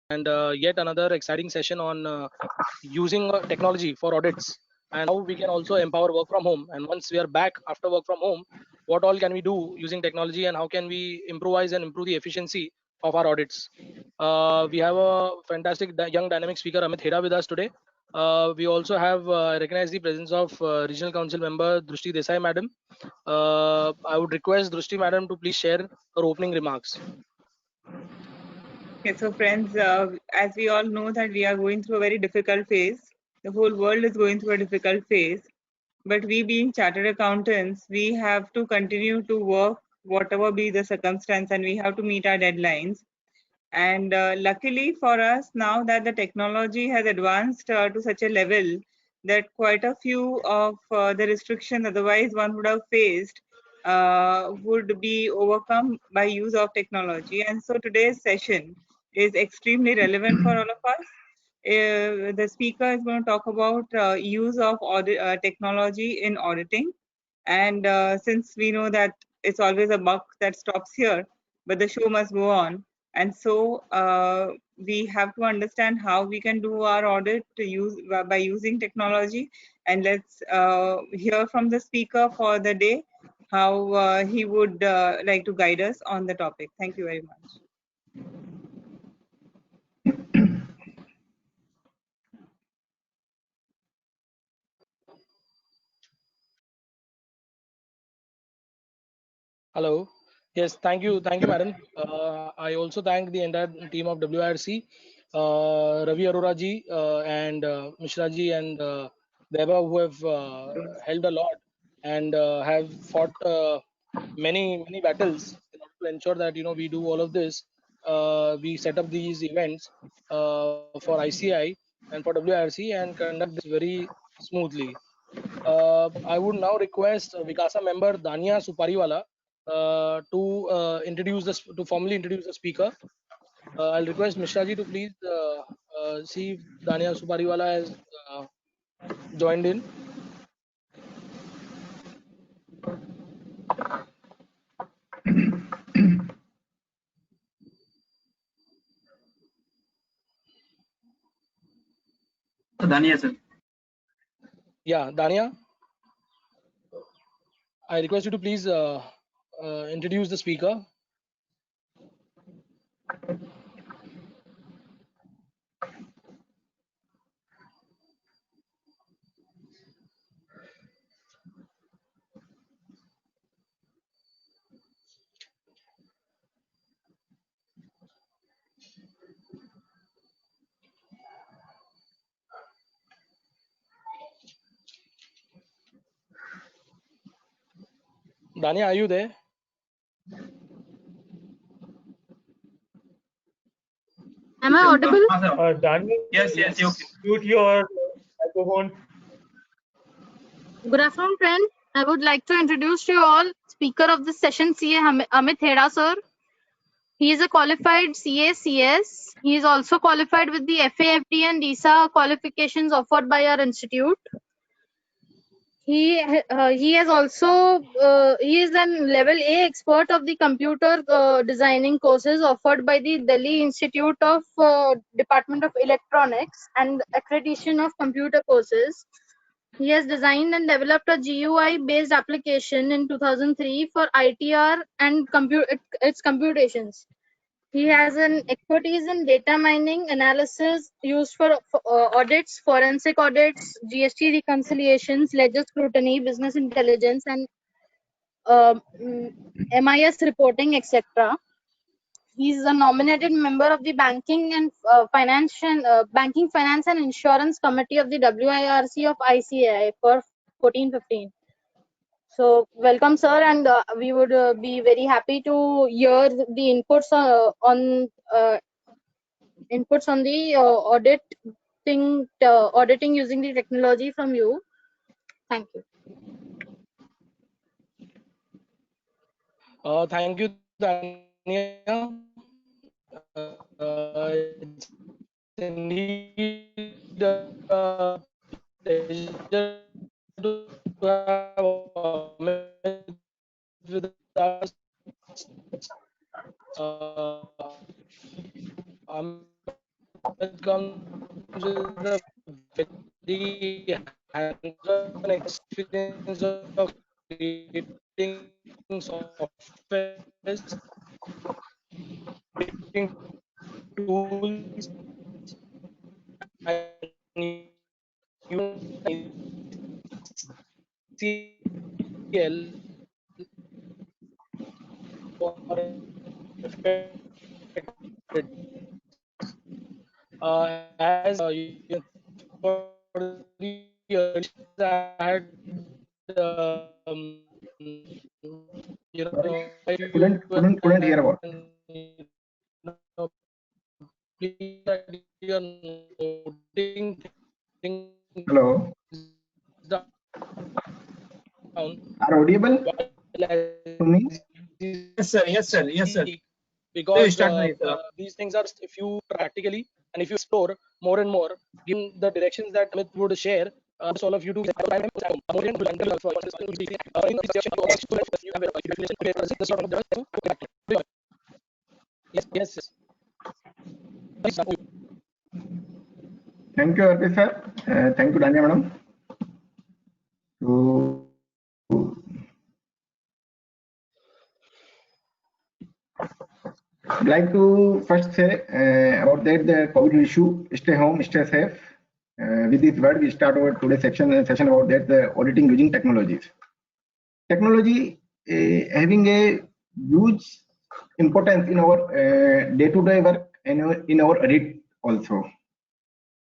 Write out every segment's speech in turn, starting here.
and yet another exciting session on using technology for audits and how we can also empower work from home. And once we are back after work from home, what all can we do using technology and how can we improvise and improve the efficiency of our audits? We have a fantastic young dynamic speaker Amit Heda with us today. We also have recognized the presence of Regional Council member Drushti Desai madam. I would request Drushti madam to please share her opening remarks. Okay, so friends, as we all know that we are going through a very difficult phase. The whole world is going through a difficult phase. But we being chartered accountants, we have to continue to work whatever be the circumstance, and we have to meet our deadlines. And luckily for us, now that the technology has advanced to such a level that quite a few of the restrictions otherwise one would have faced would be overcome by use of technology. And so today's session is extremely relevant for all of us. The speaker is going to talk about use of technology in auditing. And since we know that it's always a buck that stops here, but the show must go on. And so we have to understand how we can do our audit by using technology. And let's hear from the speaker for the day, how he would like to guide us on the topic. Thank you very much. Hello. Yes, thank you, madam. I also thank the entire team of WIRC, Ravi Arora ji and Mishra ji and Deba, who have helped a lot and have fought many battles in order to ensure that we do all of this. We set up these events for ICI and for WIRC and conduct this very smoothly. I would now request Vikasa member Dania Supariwala to formally introduce the speaker. I'll request Mishra ji to please see if Dania Supariwala has joined in. Dania, sir. Yeah, Dania, I request you to please introduce the speaker. Dania, are you there? Am I audible? Dania, Yes. You mute your microphone. Good afternoon, friends. I would like to introduce to you all speaker of this session, CA Amit Heda, sir. He is a qualified CA/CS. He is also qualified with the FAFD and DISA qualifications offered by our institute. He has also he is an level A expert of the computer designing courses offered by the Delhi Institute of Department of Electronics and accreditation of computer courses. He has designed and developed a GUI based application in 2003 for ITR and its computations. He has an expertise in data mining analysis used for audits, forensic audits, GST reconciliations, ledger scrutiny, business intelligence, and MIS reporting, etc. He is a nominated member of the Banking, Finance, and Insurance Committee of the WIRC of ICAI for 14-15. So welcome, sir, and we would be very happy to hear the inputs on the auditing using the technology from you. Thank you. Thank you, Dania. It's indeed pleasure to have Amit with us. Amit Amit comes with a very hands-on experience of creating software, creating tools, and ICL for affected. As for the I had Sorry, I couldn't hear about. please that you're noting things Hello, down are audible to me? Yes, sir. Yes, sir. Yes, sir. speak, So you because start, Manish, sir. these things are, if you practically and if you explore more and more, given the directions that Amit would share, all of you to yes, yes, yes. Thank you, Arpi sir. Thank you, Danya madam. So, I'd like to first say about that the COVID issue. Stay home, stay safe. With this word, we start our today's session about that the auditing using technologies. Technology having a huge importance in our day-to-day work and in our audit also.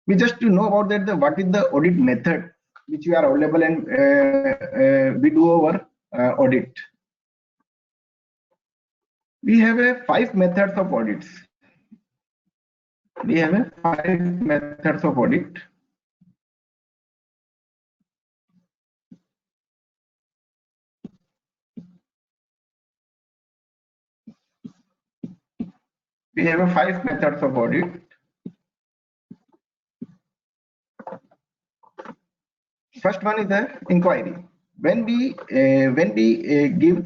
We just to know about that what is the audit method which we are available and we do our audit. We have 5 methods of audits. We have 5 methods of audit. We have 5 methods of audit. First one is the inquiry. When we give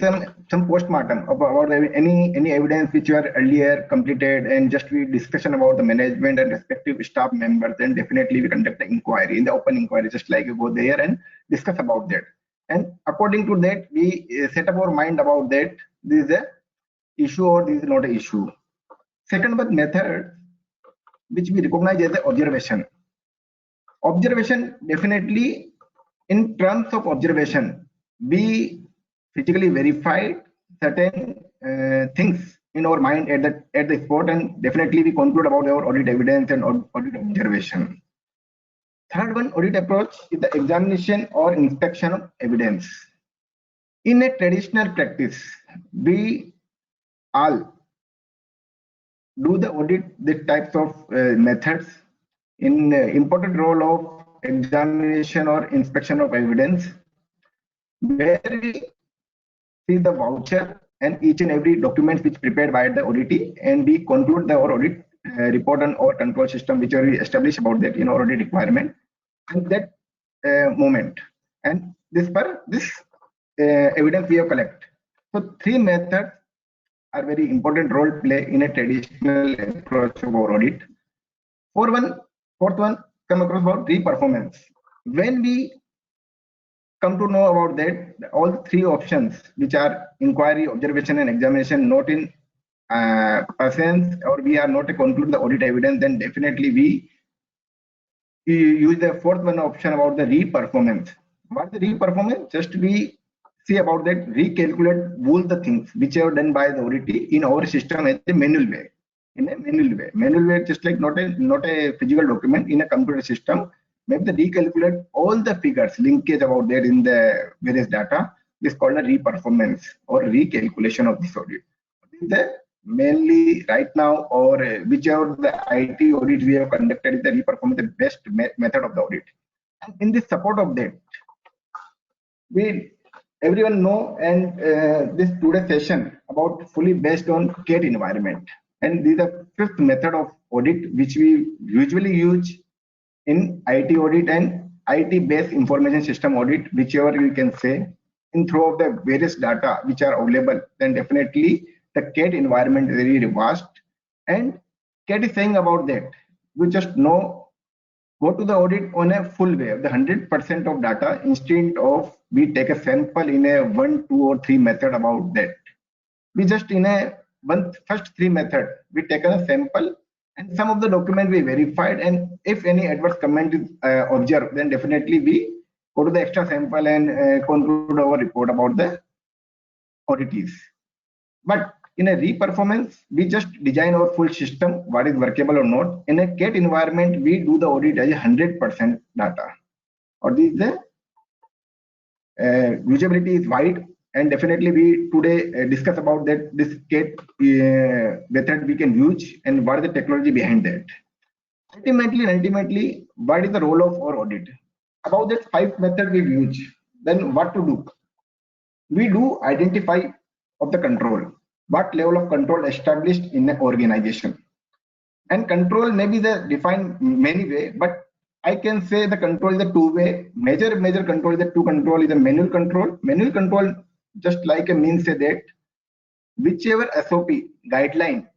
some postmortem about any evidence which you are earlier completed and just we discussion about the management and respective staff members, then definitely we conduct the inquiry in the open inquiry, just like you go there and discuss about that. And according to that, we set up our mind about that this is a issue or this is not an issue. Second one method which we recognize as the observation. Observation, definitely in terms of observation, we physically verified certain things in our mind at the spot, and definitely we conclude about our audit evidence and audit observation. Third one, audit approach is the examination or inspection of evidence. In a traditional practice, we all do the audit the types of methods in important role of examination or inspection of evidence, where we see the voucher and each and every document which prepared by the auditee, and we conclude our audit report on our control system which we establish about that in our audit requirement at that moment. And this evidence we have collect. So 3 methods are very important role play in a traditional approach of our audit. Fourth one come across about re-performance. When we come to know about that, all 3 options which are inquiry, observation and examination not in presence, or we are not to conclude the audit evidence, then definitely we use the 4th one option about the re-performance. What the re-performance? Just we see about that recalculate all the things which are done by the auditee in our system as a manual way. In a manual way, just like not a physical document in a computer system. Maybe the recalculate all the figures linkage about there in the various data. This is called a re-performance or recalculation of this audit. The mainly right now, or whichever the IT audit we have conducted is the re-performance, the best method of the audit. And in the support of that, everyone know, and this today's session about fully based on CATE environment. And this is the 5th method of audit which we usually use in IT audit and IT-based information system audit, whichever you can say, in through of the various data which are available. Then definitely the CATE environment is very vast, and CATE is saying about that we just know go to the audit on a full way, the 100% of data, instead of we take a sample in a 1, 2, or 3 method about that. We just in a first 3 method, we take a sample and some of the document we verified, and if any adverse comment is observed, then definitely we go to the extra sample and conclude our report about the auditees. But in a re-performance, we just design our full system, what is workable or not. In a CAT environment, we do the audit as 100% data. Or this usability is wide, and definitely we today discuss about that this CAT method we can use and what is the technology behind that. Ultimately, what is the role of our audit? About that 5 method we use, then what to do? We do identify of the control. What level of control established in an organization? And control may be the defined many way, but I can say the control is a 2-way. Major control is the 2 control is a manual control. Manual control, just like a means say that whichever SOP guideline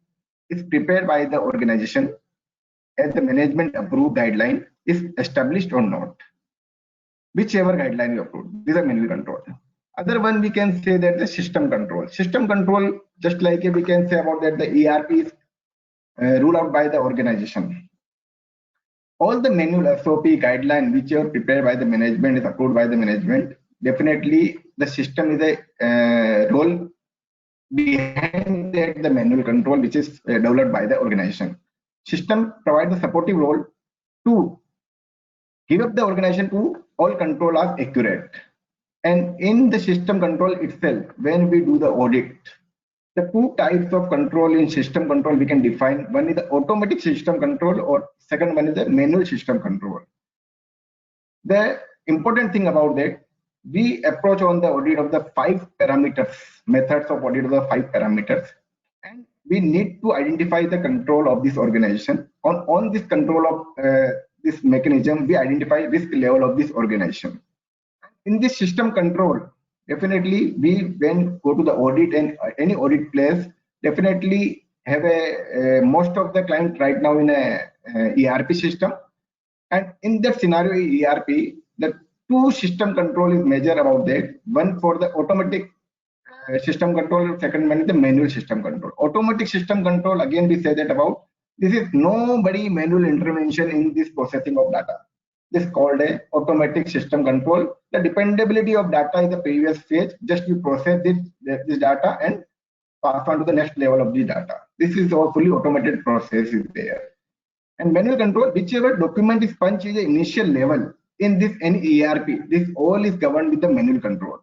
is prepared by the organization as the management approved guideline is established or not. Whichever guideline you approve, this is a manual control. Other one we can say that the system control. System control, just like we can say about that the ERP is ruled out by the organization. All the manual SOP guideline which are prepared by the management is approved by the management. Definitely the system is a role behind that the manual control which is developed by the organization. System provides a supportive role to give up the organization to all control are accurate. And in the system control itself, when we do the audit, the 2 types of control in system control we can define. One is the automatic system control, or second one is the manual system control. The important thing about that, we approach on the audit of the 5 parameters, methods of audit of the 5 parameters, and we need to identify the control of this organization. On this control of this mechanism, we identify risk level of this organization. In this system control, definitely we when go to the audit and any audit place, definitely have a most of the client right now in a ERP system, and in that scenario ERP, the 2 system control is major about that. One for the automatic system control, second one is the manual system control. Automatic system control, again we say that about this is nobody manual intervention in this processing of data. This is called a automatic system control. The dependability of data is the previous phase. Just you process this data and pass on to the next level of the data. This is a fully automated process is there. And manual control, whichever document is punched is the initial level in this any ERP, this all is governed with the manual control.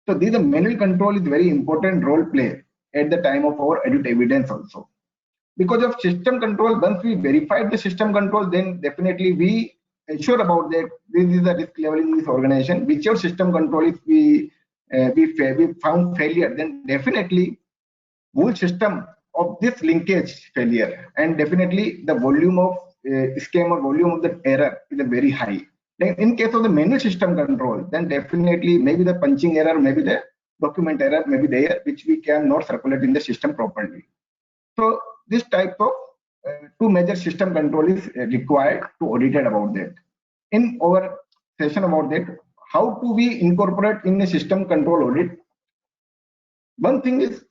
So this the manual control is very important role play at the time of our audit evidence also. Because of system control, once we verified the system control, then definitely we ensure about that this is the risk level in this organization. Whichever system control is we found failure, then definitely whole system of this linkage failure, and definitely the volume of scam or volume of the error is very high. Then in case of the manual system control, then definitely maybe the punching error, maybe the document error may be there, which we cannot circulate in the system properly. So this type of 2 major system control is required to audit about that. In our session about that, how do we incorporate in a system control audit? One thing is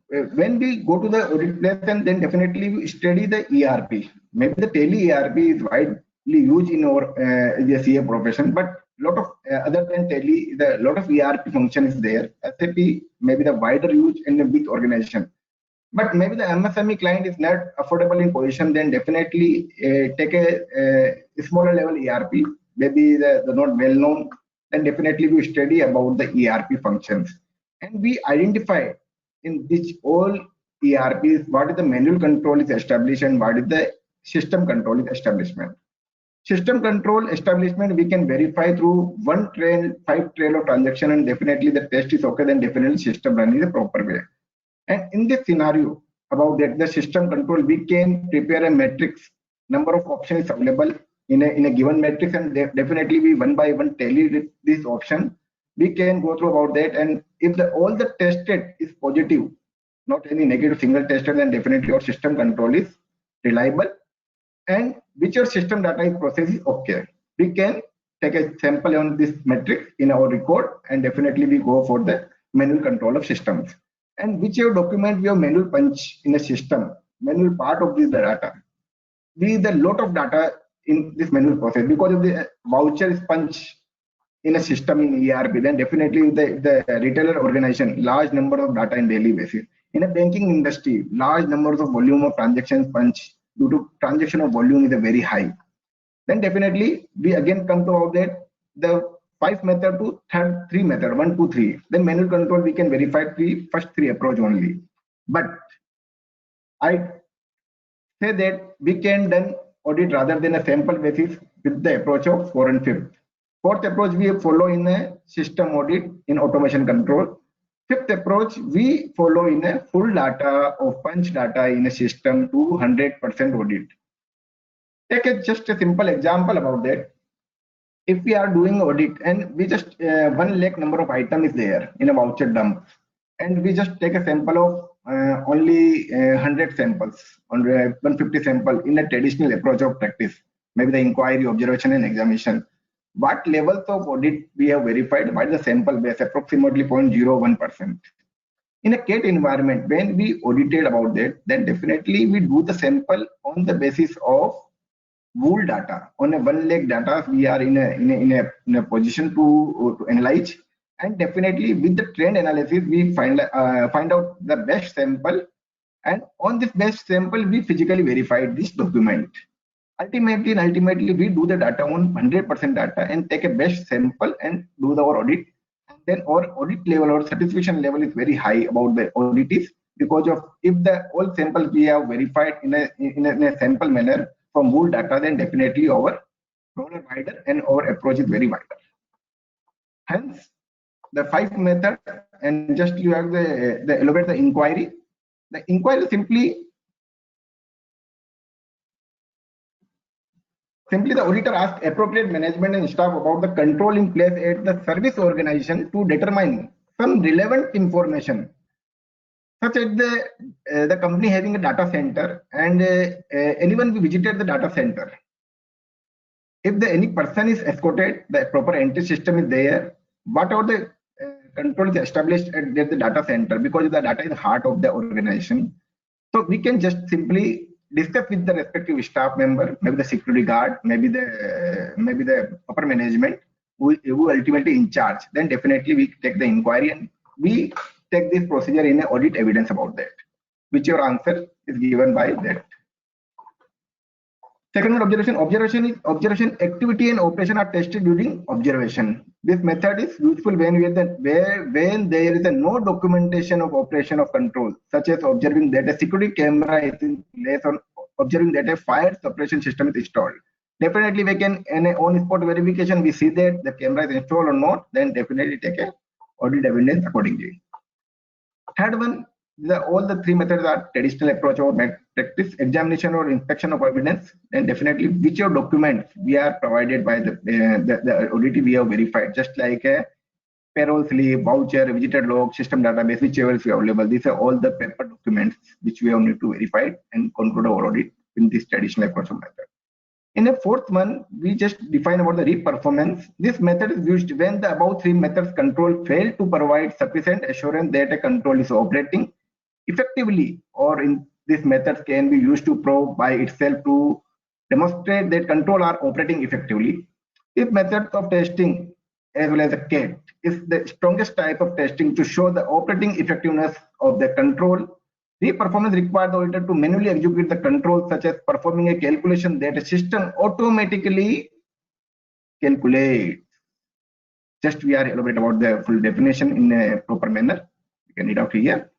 when we go to the audit place, and then definitely we study the ERP. Maybe the Tele ERP is widely used in our CA profession, but lot of other than Tele, the lot of ERP function is there. SAP maybe the wider use in a big organization. But maybe the MSME client is not affordable in position, then definitely take a smaller level ERP, maybe the not well known, then definitely we study about the ERP functions. And we identify in which all ERPs, what is the manual control is established and what is the system control is establishment. System control establishment, we can verify through 5 trail of transaction, and definitely the test is okay, then definitely system run in the proper way. And in this scenario about that, the system control, we can prepare a matrix, number of options available in a given matrix, and definitely we one by one tally this option. We can go through about that, and if all the tested is positive, not any negative single tested, then definitely our system control is reliable and which your system data is processed is okay. We can take a sample on this metric in our record, and definitely we go for the manual control of systems. And whichever document we have manual punch in a system, manual part of this data, we the lot of data in this manual process because of the voucher is punch in a system in ERP, then definitely the retailer organization, large number of data in daily basis. In a banking industry, large numbers of volume of transactions punch due to transaction of volume is a very high. Then definitely we again come to out that the 5 method to third 3 method, 1, 2, 3. Then manual control we can verify first 3 approach only. But I say that we can done audit rather than a sample basis with the approach of 4 and 5th. 4th approach we follow in a system audit in automation control. 5th approach we follow in a full data of punch data in a system to 100% audit. Take just a simple example about that. If we are doing audit and we just 1 lakh number of items is there in a voucher dump, and we just take a sample of only 100 samples, 150 sample in a traditional approach of practice, maybe the inquiry, observation, and examination. What levels of audit we have verified by the sample base, approximately 0.01%. In a CAT environment, when we audited about that, then definitely we do the sample on the basis of whole data. On a 1 lakh data, we are in a position to analyze, and definitely with the trend analysis, we find out the best sample, and on this best sample, we physically verified this document. Ultimately, we do the data on 100% data and take a best sample and do our audit. Then our audit level or satisfaction level is very high about the audit is because of if the all samples we have verified in a sample manner from whole data, then definitely our role is wider and our approach is very wider. Hence, the 5 method, and just you have the elaborate the inquiry. The inquiry simply the auditor asks appropriate management and staff about the control in place at the service organization to determine some relevant information, such as the company having a data center and anyone who visited the data center. If any person is escorted, the proper entry system is there. Whatever the control is established at the data center, because the data is the heart of the organization. So we can just simply discuss with the respective staff member, maybe the security guard, maybe the upper management who ultimately in charge. Then definitely we take the inquiry and we take this procedure in an audit evidence about that, which your answer is given by that. Second one, observation activity and operation are tested during observation. This method is useful when there is no documentation of operation of control, such as observing that a security camera is in place or observing that a fire suppression system is installed. Definitely we can, in an on-spot verification, we see that the camera is installed or not, then definitely take a audit evidence accordingly. Third one, all the 3 methods are traditional approach or practice, examination or inspection of evidence, and definitely whichever documents we are provided by the audit we have verified, just like a payroll slip, voucher, visitor log, system database, whichever is available. These are all the paper documents which we have need to verify and conclude our audit in this traditional approach method. In the 4th one, we just define about the re-performance. This method is used when the above 3 methods control fail to provide sufficient assurance that a control is operating effectively, or in this method can be used to prove by itself to demonstrate that control are operating effectively. This method of testing, as well as a CAT, is the strongest type of testing to show the operating effectiveness of the control. Re-performance requires the auditor to manually execute the control, such as performing a calculation that a system automatically calculates. Just we are elaborate about the full definition in a proper manner. You can read out here.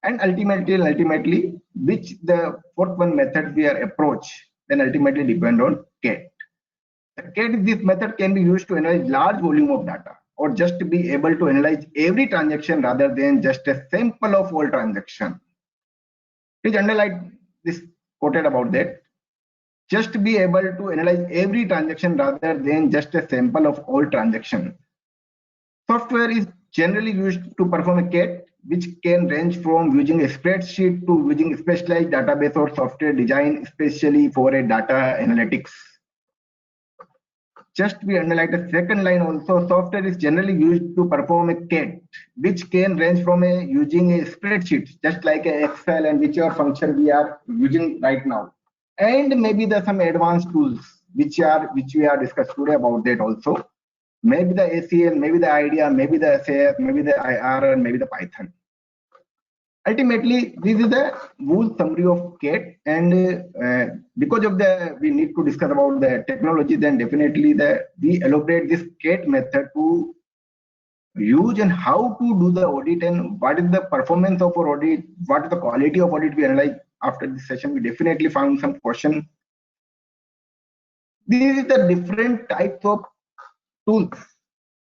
And ultimately, which the 4th one method we are approach, then ultimately depend on CAT. The CAT, this method can be used to analyze large volume of data, or just to be able to analyze every transaction rather than just a sample of all transactions. Please underline this quoted about that. Just to be able to analyze every transaction rather than just a sample of all transactions. Software is generally used to perform a CAT which can range from using a spreadsheet to using specialized database or software designed especially for a data analytics. Just we underline the second line also, software is generally used to perform a CAT, which can range from using a spreadsheet, just like a Excel and whichever function we are using right now. And maybe there's some advanced tools which we are discussed today about that also. Maybe the ACL, maybe the IDEA, maybe the SAS, maybe the IR, and maybe the Python. Ultimately, this is the whole summary of CAT, and because of we need to discuss about the technology, then definitely we elaborate this CAT method to use and how to do the audit and what is the performance of our audit, what is the quality of audit we analyze. After this session, we definitely found some question. These are the different types of tools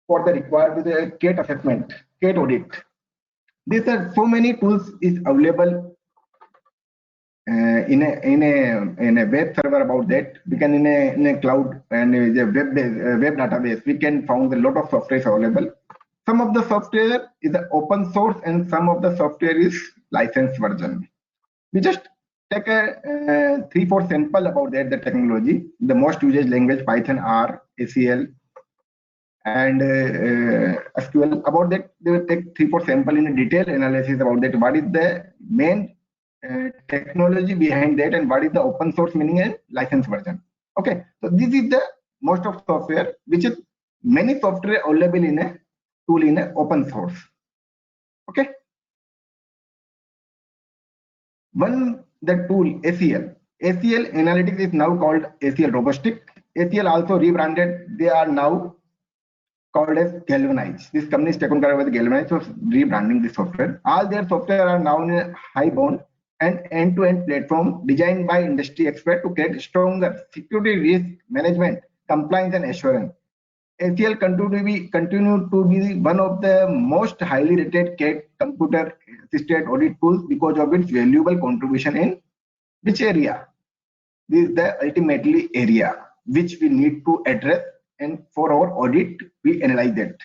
for the required with the CAT assessment, CAT audit. These are so many tools is available in a web server about that. We can in a cloud and a web database. We can find a lot of software available. Some of the software is open source and some of the software is licensed version. We just take a 3-4 sample about that, the technology. The most used language Python, R, ACL, and SQL. About that, they will take 3-4 sample in a detailed analysis about that. What is the main technology behind that, and what is the open source meaning and license version. Okay, so this is the most of software, which is many software available in a tool in a open source. Okay. The tool ACL Analytics is now called ACL Robotic. ACL also rebranded. They are now called as Galvanize. This company is taken care of with Galvanize, so rebranding the software. All their software are now in a high-bound and end-to-end platform designed by industry experts to create stronger security, risk management, compliance, and assurance. ACL continue to be one of the most highly rated CAT computer-assisted audit tools because of its valuable contribution in which area? This is the ultimately area which we need to address, and for our audit, we analyze that.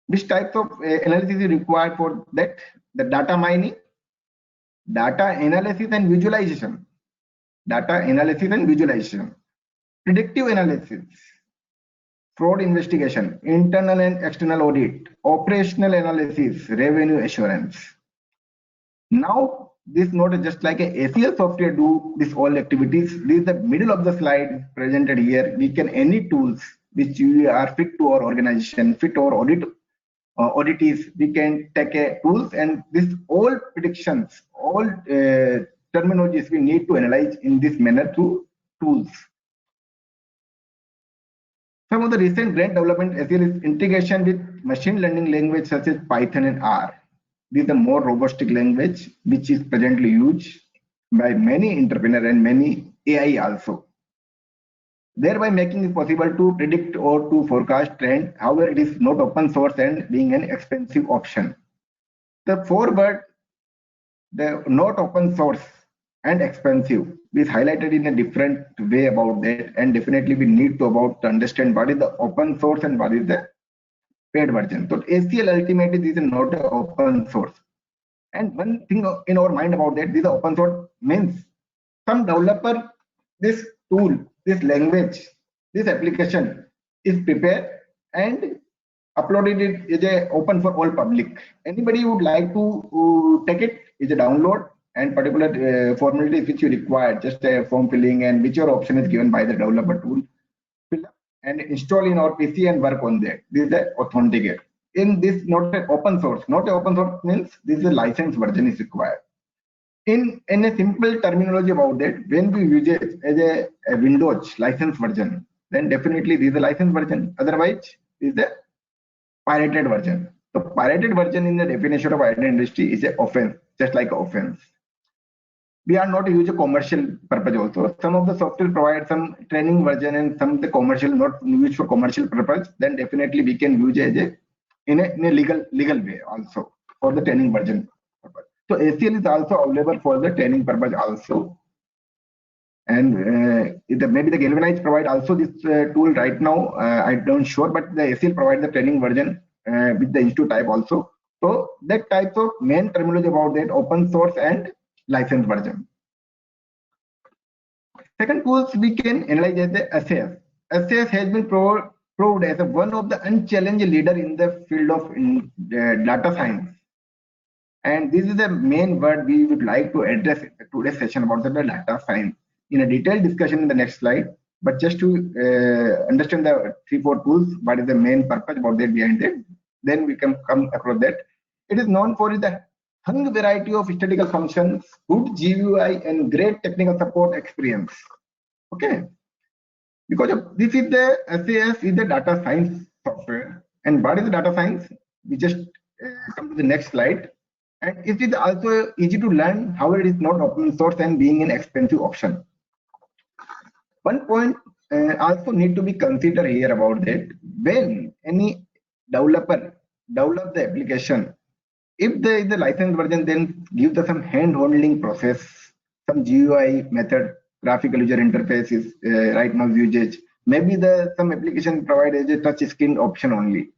Which types of analysis is required for that? The data mining, data analysis and visualization, predictive analysis, fraud investigation, internal and external audit, operational analysis, revenue assurance. Now, this not just like a ACL software do this all activities. This is the middle of the slide presented here. We can any tools which we are fit to our organization, fit our auditees. We can take a tools, and this all predictions, all terminologies we need to analyze in this manner through tools. Some of the recent great development ACL is integration with machine learning language such as Python and R. This is a more robust language which is presently used by many entrepreneurs and many AI also, thereby making it possible to predict or to forecast trend. However, it is not open source and being an expensive option. The forward, the not open source and expensive is highlighted in a different way about that, and definitely we need to understand what is the open source and what is the paid version. So ACL ultimately this is not an open source. And one thing in our mind about that, this open source means some developer, this tool, this language, this application is prepared and uploaded it is a open for all public. Anybody would like to take it is a download and particular formalities which you require, just a form filling and whichever option is given by the developer tool, fill up and install in our PC and work on that. This is the authenticate. In this, not an open source. Not an open source means this is a licensed version is required. In a simple terminology about that, when we use it as a Windows license version, then definitely this is a licensed version. Otherwise, this is the pirated version. The pirated version in the definition of IT industry is an offense, just like an offense. We are not use a commercial purpose also. Some of the software provide some training version and some of the commercial not used for commercial purpose. Then definitely we can use it in a legal way also for the training version purpose. So ACL is also available for the training purpose also. And maybe the Galvanize provide also this tool right now. I don't sure, but the ACL provide the training version with the institute type also. So that type of main terminology about that open source and licensed version. Second tools we can analyze as the SAS. SAS has been proved as one of the unchallenged leader in the field of data science. And this is the main word we would like to address in today's session about the data science in a detailed discussion in the next slide. But just to understand the 3-4 tools, what is the main purpose about that behind it, then we can come across that. It is known for the hung variety of statistical functions, good GUI, and great technical support experience. Okay, because of this is the SAS is the data science software. And what is the data science? We just come to the next slide. And it is also easy to learn how it is not open source and being an expensive option. One point also need to be considered here about that. When any developer develops the application, if there is a licensed version, then give the some hand-holding process, some GUI method, graphical user interface is right now usage. Maybe some application provides a touch screen option only.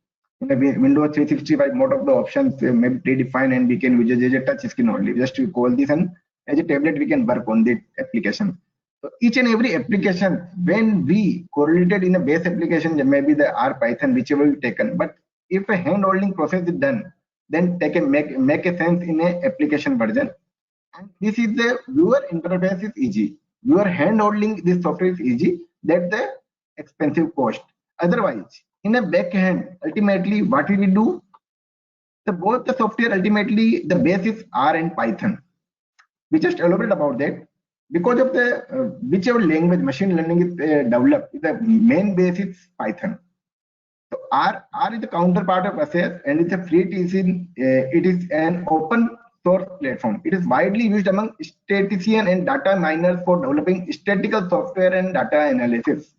In a Windows 365, most of the options may be predefined and we can use it as a touch screen only. Just to call this, and as a tablet we can work on the application. So each and every application, when we correlated in a base application, maybe the R, Python, whichever we taken. But if a hand-holding process is done, then make a sense in a application version. And this is the viewer interface is easy. Viewer hand-holding this software is easy. That's the expensive cost. Otherwise, in a backhand, ultimately, what we will do? Both the software ultimately the base is R and Python. We just elaborate about that. Because of the whichever language machine learning is developed, the main base is Python. So R is the counterpart of SAS, and it's a free. It is an open source platform. It is widely used among statisticians and data miners for developing statistical software and data analysis.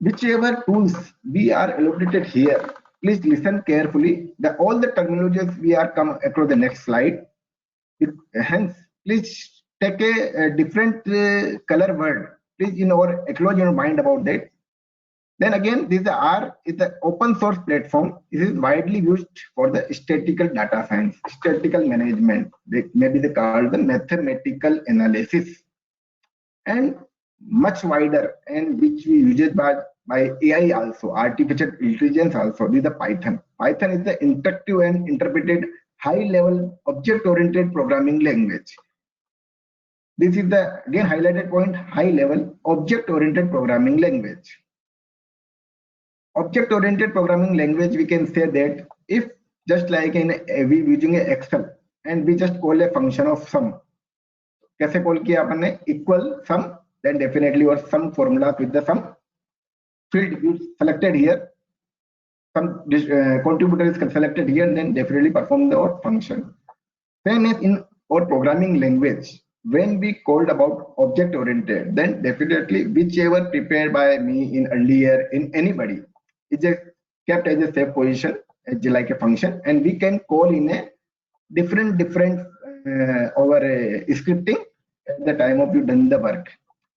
Whichever tools we are elaborated here, please listen carefully. All the terminologies we are come across the next slide. Hence, please take a different color word, please acknowledge your mind about that. Then again, this R is the open source platform. It is widely used for the statistical data science, statistical management. Maybe they call the mathematical analysis, and much wider, and which we use it by AI also, artificial intelligence also. This is the Python. Python is the interactive and interpreted high-level object-oriented programming language. This is the again highlighted point, high-level object-oriented programming language. Object-oriented programming language, we can say that if just like we using a Excel and we just call a function of sum. कैसे call किया आपने equal sum, then definitely or some formula with the sum field you selected here, some contributor is selected here, and then definitely perform the function. Same as in our programming language, when we called about object oriented, then definitely whichever prepared by me in earlier in anybody is just kept as a safe position as like a function, and we can call in a different over scripting at the time of you done the work.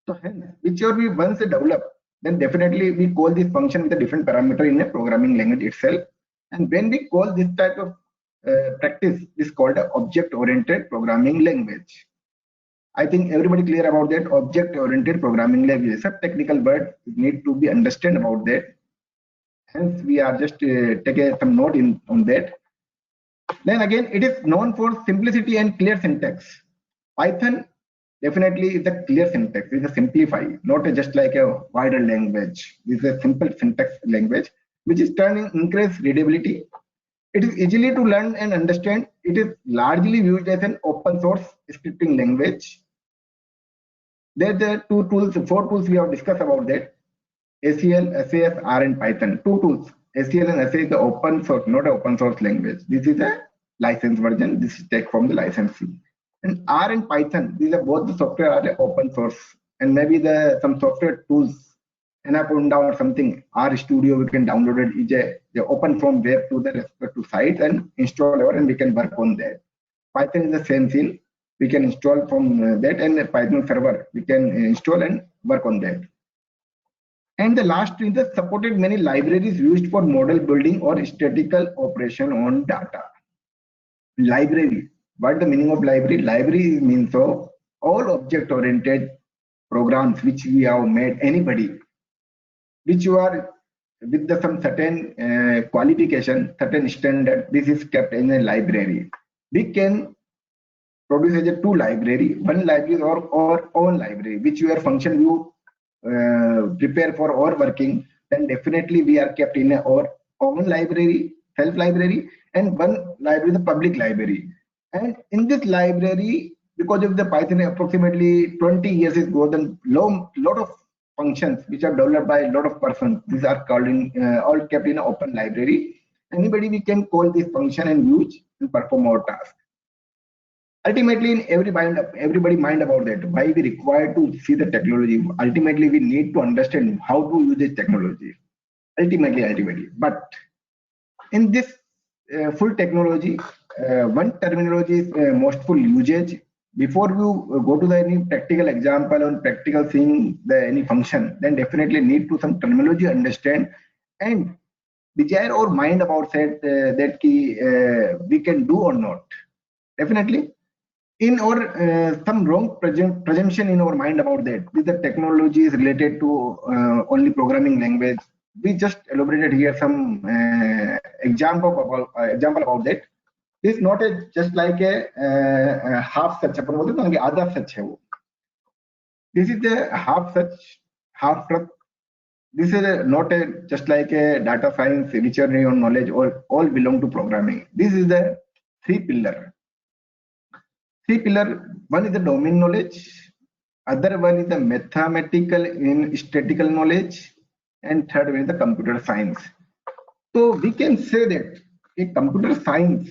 So hence, whichever we once develop, then definitely we call this function with a different parameter in a programming language itself. And when we call this type of practice, this is called object-oriented programming language. I think everybody clear about that. Object-oriented programming language. Some technical words need to be understood about that. Hence, we are just taking some note on that. Then again, it is known for simplicity and clear syntax. Python definitely is a clear syntax. It's a simplify, not just like a wider language. It's a simple syntax language, which is turning increased readability. It is easily to learn and understand. It is largely used as an open source scripting language. There are four tools we have discussed about that. ACL, SAS, R, and Python. Two tools. ACL and SAS is the open source, not an open source language. This is a licensed version. This is take from the licensee. And R and Python, these are both the software are open source, and maybe some software tools, and I put down something. R Studio, we can download it. It's the open from web to the respective site and install it, and we can work on that. Python is the same thing. We can install from that, and Python server we can install and work on that. And the last is the supported many libraries used for model building or statistical operation on data. Library. What the meaning of library? Library means of all object-oriented programs which we have made, anybody, which you are with the some certain qualification, certain standard. This is kept in a library. We can produce as a two library, one library or own library, which your function you prepare for our working. Then definitely we are kept in our own library, self library, and one library, the public library. And in this library, because of the Python, approximately 20 years ago, then lot of functions which are developed by a lot of persons. These are called in all kept in an open library. Anybody we can call this function and use and perform our task. Ultimately, in everybody mind about that. Why we require to see the technology? Ultimately, we need to understand how to use this technology. Ultimately. But in this full technology, one terminology is most full usage. Before you go to the any practical example or practical thing, any function, then definitely need to some terminology understand and desire or mind about that we can do or not. Definitely. In our some wrong presumption in our mind about that, with the technology is related to only programming language. We just elaborated here some example about that. This is not just like a half such. This is the half such, half truth. This is not just like a data science, which are your knowledge or all belong to programming. This is the three pillar. One is the domain knowledge, other one is the mathematical and statistical knowledge, and third one is the computer science. So we can say that a computer science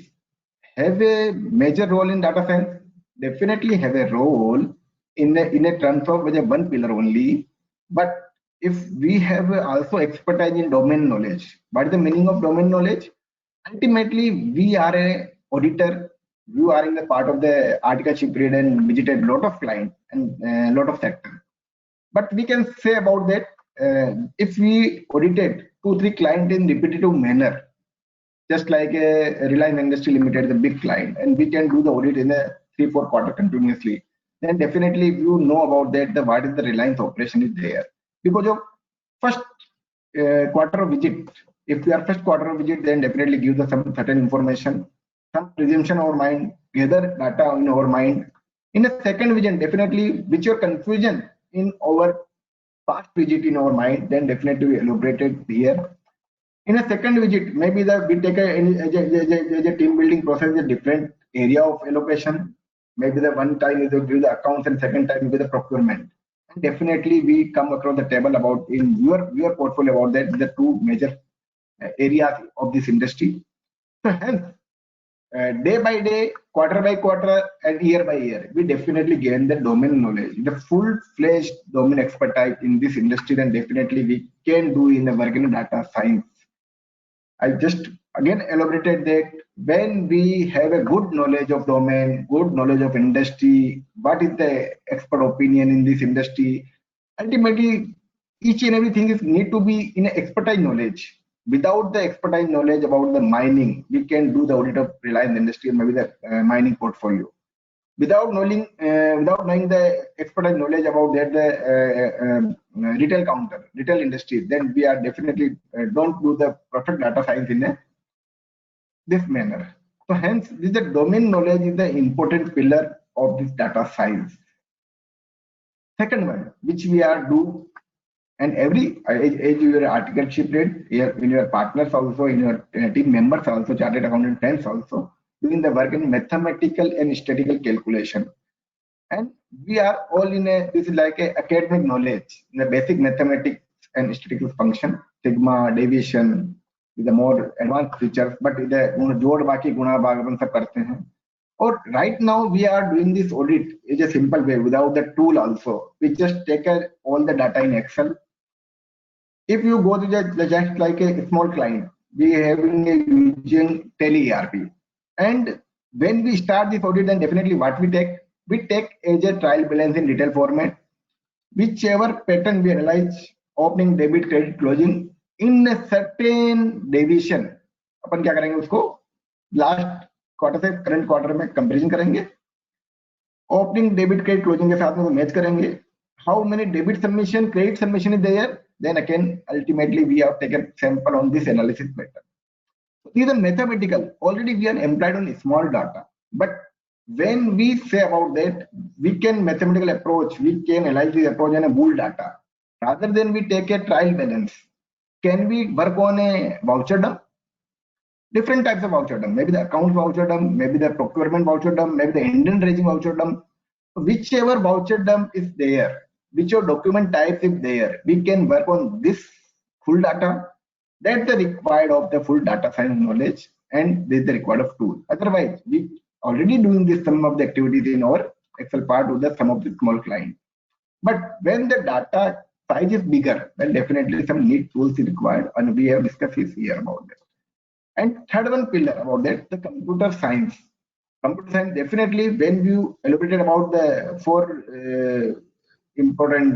have a major role in data science, definitely have a role in a terms of one pillar only. But if we have also expertise in domain knowledge, what is the meaning of domain knowledge? Ultimately, we are a auditor. You are in the part of the articleship period and visited a lot of clients and a lot of sectors. But we can say about that, if we audited 2-3 clients in repetitive manner, just like a Reliance Industry Limited, the big client, and we can do the audit in a 3-4 quarter continuously, then definitely you know about that, what is the Reliance operation is there. Because of first quarter of visit, if we are first quarter of visit, then definitely gives us some certain information, some presumption in our mind, gather data in our mind. In a second visit, definitely which your confusion in our past visit in our mind, then definitely we elaborated here. In a second visit, maybe we take a team building process, a different area of allocation. Maybe the one time is give the accounts and second time with the procurement. And definitely we come across the table about in your portfolio about that, the two major areas of this industry. So hence, day by day, quarter by quarter, and year by year, we definitely gain the domain knowledge, the full-fledged domain expertise in this industry, and definitely we can do in the work in data science. I just again elaborated that when we have a good knowledge of domain, good knowledge of industry, what is the expert opinion in this industry, ultimately each and everything is need to be in expertise knowledge. Without the expertise knowledge about the mining, we can do the audit of Reliance Industry and maybe the mining portfolio. Without knowing the expertise knowledge about that the retail counter, retail industry, then we are definitely don't do the perfect data science in this manner. So hence, this the domain knowledge is the important pillar of this data science. Second one, which we are do. And every as your articleship rate, in your partners also, in your team members also, chartered accountant friends also, doing the work in mathematical and statistical calculation. And we are all in this is like a academic knowledge, in the basic mathematics and statistical function, sigma, deviation, with the more advanced features, but the jod baki guna bhag sab karte hain. Or right now we are doing this audit is a simple way without the tool also. We just take all the data in Excel. If you go to just like a small client, we having a using Tele ERP, and when we start this audit, then definitely what we take as a trial balance in detail format. Whichever pattern we analyze opening, debit, credit, closing in a certain deviation, अपन क्या करेंगे उसको last quarter से current quarter में comparison करेंगे, opening, debit, credit, closing के साथ में मैच करेंगे, how many debit submission, credit submission is there, then again ultimately we have taken sample on this analysis method. These are mathematical, already we are employed on small data, but when we say about that, we can mathematical approach, we can analyze the approach on a bull data rather than we take a trial balance. Can we work on a voucher dump? Different types of voucher dump, maybe the account voucher dump, maybe the procurement voucher dump, maybe the Indian raising voucher dump. Whichever voucher dump is there, whichever document type is there, we can work on this full data. That's the required of the full data science knowledge, and this is the required of tool. Otherwise, we already doing this some of the activities in our Excel part with the some of the small client. But when the data size is bigger, then definitely some neat tools is required, and we have discussed this here about that. And third one pillar about that, the computer science. Computer science, definitely when you elaborated about the four important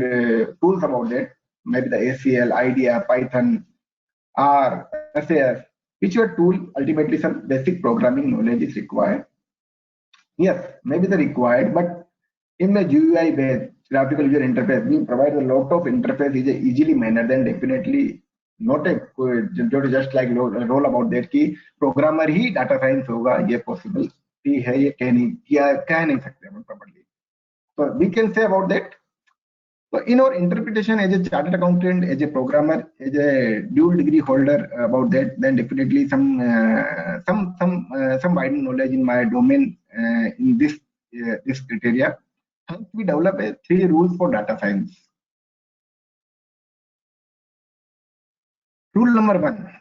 tools about that, maybe the ACL, IDEA, Python, R, SAS, which your tool, ultimately some basic programming knowledge is required. Yes, maybe the required, but in the GUI based graphical user interface, we provide a lot of interface is easily managed, then definitely not a just like role about that कि programmer ही data science होगा, ये possible है, ये कह नहीं सकते हम properly. So we can say about that. So in our interpretation as a chartered accountant, as a programmer, as a dual degree holder about that, then definitely some wide knowledge in my domain in this criteria. Hence we develop 3 rules for data science. Rule number 1,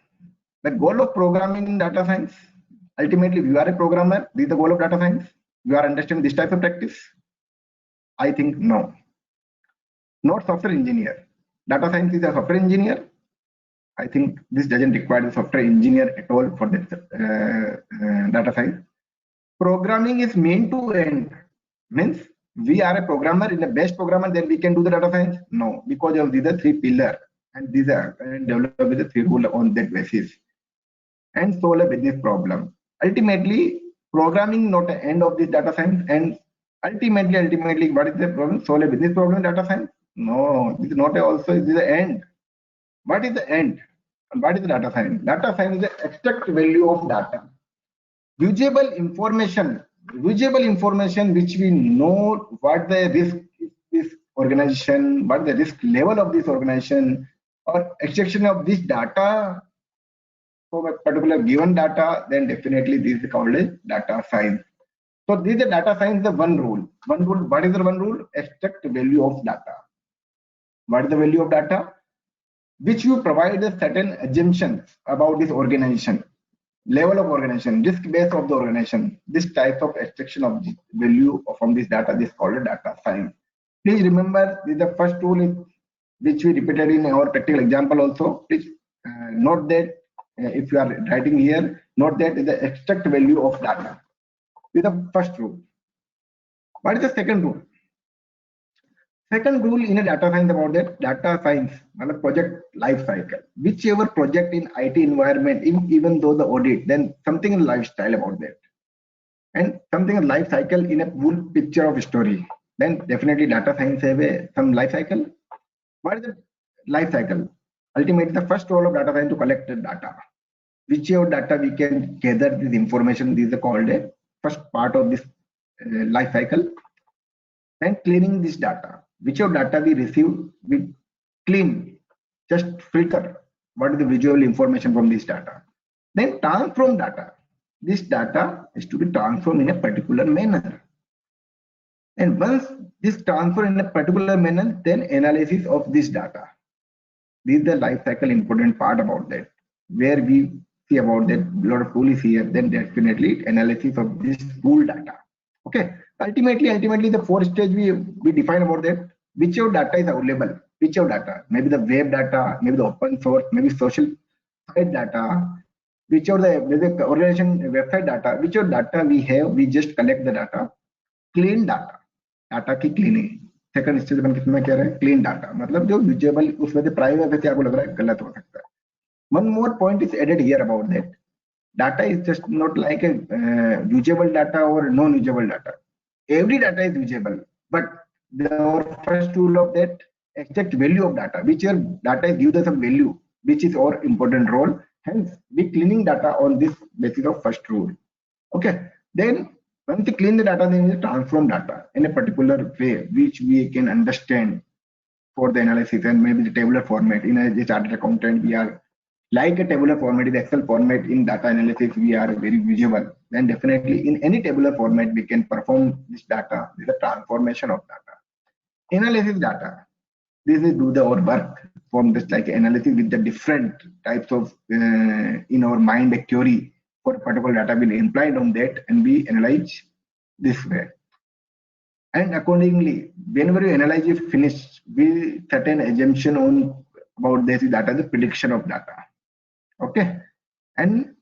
the goal of programming in data science. Ultimately, if you are a programmer, this is the goal of data science. You are understanding this type of practice? I think no. Not software engineer. Data science is a software engineer. I think this doesn't require the software engineer at all for this data science. Programming is mean to end. Means we are a programmer, in the best programmer, then we can do the data science? No, because of these are 3 pillars, and these are developed with the 3 rules on that basis, and solve a business problem. Ultimately, programming not the end of this data science, and ultimately, what is the problem? Solve a business problem in data science? No, this is not also, this is the end. What is the end? And what is the data science? Data science is the extract value of data. Usable information which we know what the risk is this organization, what the risk level of this organization, or extraction of this data from a particular given data, then definitely this is called as data science. So this is the data science, the one rule. What is the one rule? Extract value of data. What is the value of data? Which you provide a certain assumptions about this organization, level of organization, risk base of the organization. This type of extraction of the value from this data, this is called a data science. Please remember, this is the first tool which we repeated in our practical example also. Please note that if you are writing here, note that is the extract value of data. This is the first rule. What is the second rule? Second rule in a data science about that, data science, project life cycle. Whichever project in IT environment, even though the audit, then something in lifestyle about that. And something in life cycle in a full picture of story. Then definitely data science have some life cycle. What is the life cycle? Ultimately, the first role of data science to collect the data. Whichever data we can gather this information, this is called a first part of this life cycle. And cleaning this data. Whichever data we receive, we clean, just filter what is the visual information from this data. Then transform data. This data is to be transformed in a particular manner. And once this transfer in a particular manner, then analysis of this data. This is the life cycle important part about that. Where we see about that, a lot of tool is here, then definitely analysis of this pool data. Okay. Ultimately the 4 stage we define about that. Whichever data is available, whichever data, maybe the web data, maybe the open source, maybe social site data, whichever the organization website data, whichever data we have, we just collect the data, clean data ki cleaning. Second stage अपन किसमें कह रहे हैं, clean data, मतलब जो usable, उसमें से private वैसे आपको लग रहा है गलत हो सकता है. One more point is added here about that. Data is just not like a usable data or non-usable data. Every data is usable, but the first rule of that exact value of data, which your data is given some value, which is our important role. Hence, we cleaning data on this basis of first rule. Okay. Then once you clean the data, then you transform data in a particular way, which we can understand for the analysis, and maybe the tabular format. In a chartered accountant, we are like a tabular format, in Excel format. In data analysis, we are very visible. Then definitely in any tabular format, we can perform this data, this is a transformation of data. Analysis data, this is do our work from this like analysis with the different types of in our mind a query for a particular data will implied on that, and we analyze this way. And accordingly, whenever you analyze it finished, we certain assumption on about this data, the prediction of data. Okay, and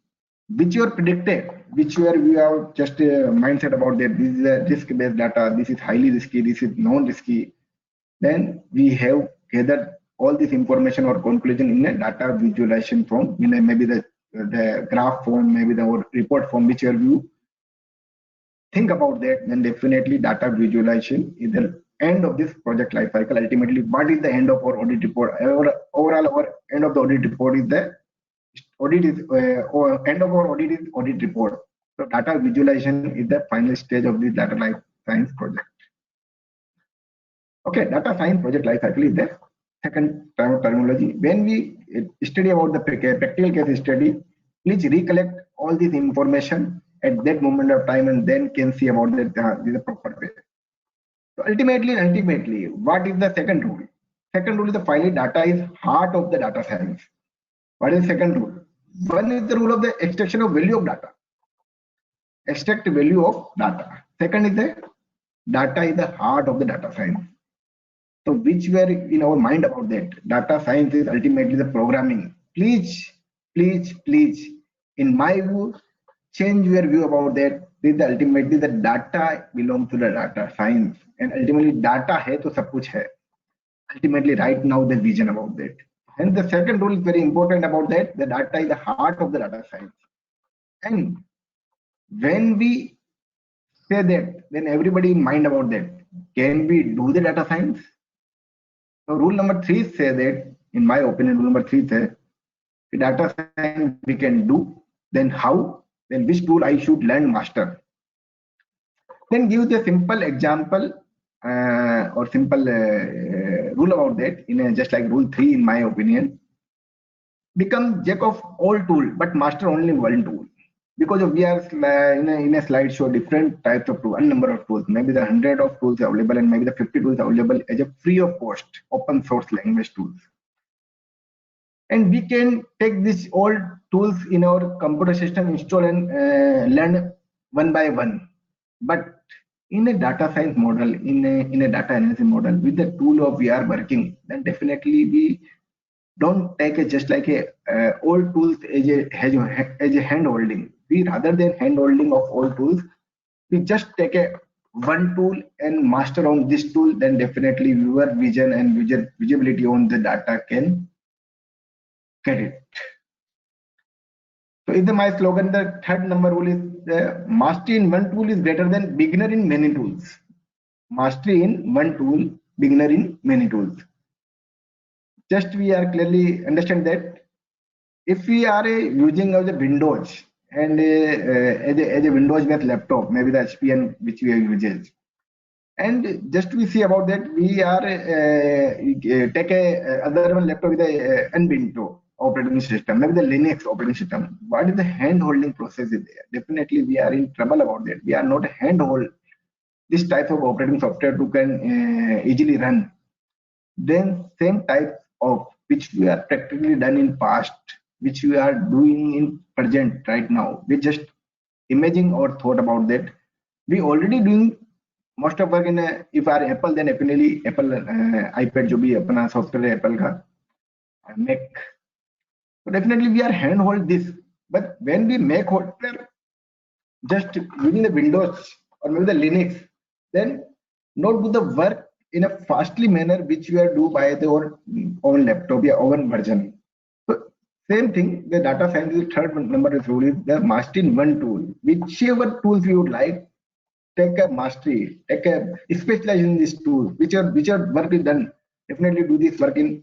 which you are predicted, which you are, we have just a mindset about that this is a risk-based data, this is highly risky, this is non-risky. Then we have gathered all this information or conclusion in a data visualization form, in a, maybe the graph form, maybe the report form, whichever you think about that. Then definitely data visualization is the end of this project life cycle. Ultimately, what is the end of our audit report? Overall, our end of the audit report is the audit is or end of our audit is audit report. So data visualization is the final stage of this data life science project. Okay, data science project life cycle is the second terminology. When we study about the practical case study, please recollect all this information at that moment of time, and then can see about that this is a proper way. So ultimately, what is the second rule? Second rule is the finally data is heart of the data science. What is the second rule? One is the rule of the extraction of value of data. Extract value of data. Second is the data is the heart of the data science. So which were in our mind about that. Data science is ultimately the programming. Please, in my view, change your view about that. This is ultimately the data belongs to the data science, and ultimately data hai to sab kuch hai. Ultimately, right now the vision about that. And the second rule is very important about that. The data is the heart of the data science. And when we say that, then everybody in mind about that. Can we do the data science? So rule number 3 say that, in my opinion, rule number 3 says, the data science we can do. Then how? Then which tool I should learn master? Then give the simple example or simple rule about that. In a, just like rule 3, in my opinion, become jack of all tool but master only one tool. Because we are in a slideshow different types of tools, a number of tools, maybe the 100 of tools available, and maybe the 50 tools available as a free of cost open source language tools. And we can take these all tools in our computer system, install and learn one by one. But in a data science model, in a data analysis model, with the tool of we are working, then definitely we don't take it just like a old tools as a hand holding. We rather than hand holding of all tools, we just take a one tool and master on this tool. Then definitely your vision and visibility on the data can get it. So is my slogan. The third number rule is the mastery in one tool is better than beginner in many tools. Mastery in one tool, beginner in many tools. Just we are clearly understand that if we are using of the Windows and as a Windows based laptop, maybe the HPN which we are using, and just we see about that we are take a other one laptop with a Ubuntu operating system, maybe the Linux operating system. What is the hand holding process is there? Definitely we are in trouble about that. We are not a hand hold this type of operating software to can easily run. Then same type of which we are practically done in past, which we are doing in present right now. We just imaging or thought about that. We already doing most of work in if our Apple, then definitely Apple iPad जो भी अपना software Apple का Mac. So definitely we are hand hold this. But when we Mac hardware just using the Windows or maybe the Linux, then not do the work in a fastly manner which you are do by the own laptop, your own version. So same thing, the data science is third number is rule is the master in one tool. Whichever tools you would like, take a mastery, take a specialize in this tool. Whichever work is done, definitely do this work in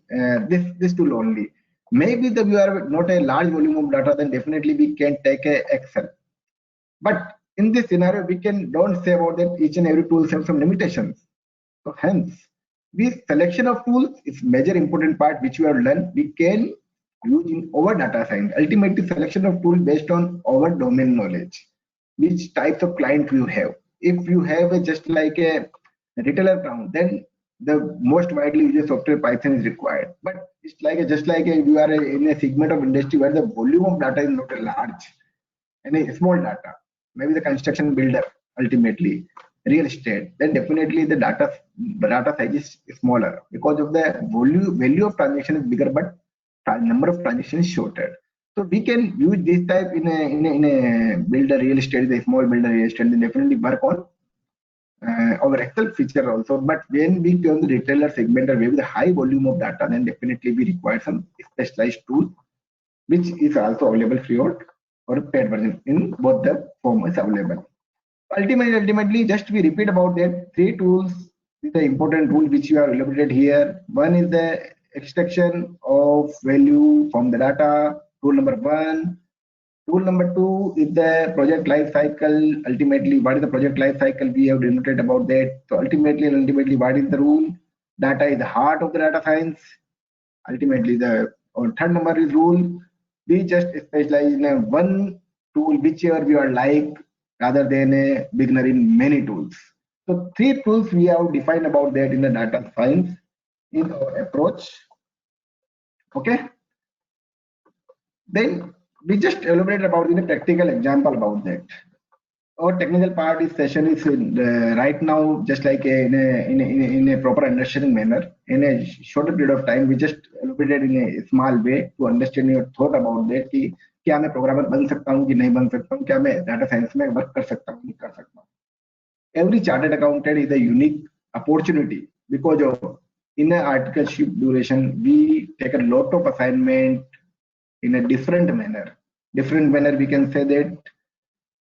this tool only. Maybe we are not a large volume of data, then definitely we can take a Excel. But in this scenario, we don't say about that each and every tool has some limitations. So hence, this selection of tools is major important part which we have learned. We can use in our data science. Ultimately, selection of tools based on our domain knowledge. Which types of client you have. If you have just like a retailer account, then the most widely used software Python is required. But it's like just like you are in a segment of industry where the volume of data is not large, and a small data, maybe the construction builder, ultimately real estate, then definitely the data size is smaller because of the value of transaction is bigger, but number of transactions is shorter. So we can use this type in a builder real estate, the small builder real estate, then definitely work on our Excel feature also. But when we go on the retailer segment or with the high volume of data, then definitely we require some specialized tool, which is also available free or paid version. In both the form is available. Ultimately, just we repeat about that. 3 tools is the important tool which you have elaborated here. One is the extraction of value from the data. Tool number 1. Tool number 2 is the project life cycle. Ultimately, what is the project life cycle? We have denoted about that. So ultimately, what is the rule? Data is the heart of the data science. Ultimately, the third number is rule. We just specialize in a one tool, whichever we are like, rather than a beginner in many tools. So 3 tools we have defined about that in the data science in our approach. Okay. Then we just elaborate about in a practical example about that. Our technical part is session is right now just like in a proper understanding manner. In a shorter period of time, we just elaborated in a small way to understand your thought about that कि क्या मैं programmer बन सकता हूँ कि नहीं बन सकता हूँ, क्या मैं डाटा साइंस में वर्क कर सकता हूँ नहीं कर सकता हूँ. Every chartered accountant is a unique opportunity because of in an articleship duration we take a lot of assignment in a different manner. Different manner we can say that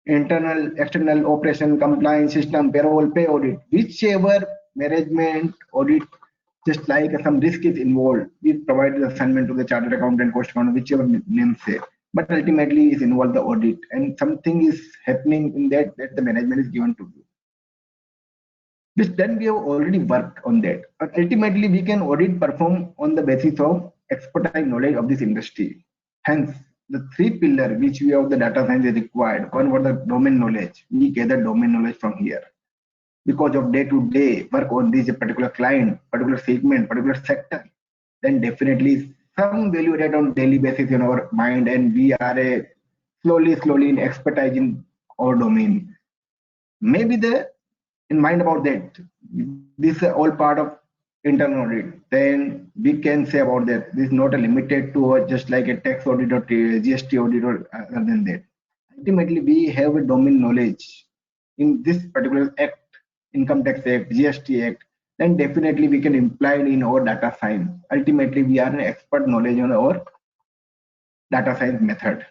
internal, external, operation, compliance, system, payroll, pay audit, whichever management audit, just like some risk is involved, we provide the assignment to the chartered accountant, cost accountant, whichever name say. But ultimately is involved the audit, and something is happening in that the management is given to you. This then we have already worked on that. But ultimately we can audit perform on the basis of expertise knowledge of this industry. Hence, the 3 pillars which we have the data science is required. One was the domain knowledge. We gather domain knowledge from here. Because of day-to-day work on this particular client, particular segment, particular sector, then definitely some value added on daily basis in our mind, and we are slowly in expertise in our domain. Maybe in mind about that, this is all part of internal audit. Then we can say about that this is not limited to just like a tax audit or GST audit or other than that. Ultimately, we have a domain knowledge in this particular act, Income Tax Act, GST Act. Then definitely we can imply it in our data science. Ultimately, we are an expert knowledge on our data science method.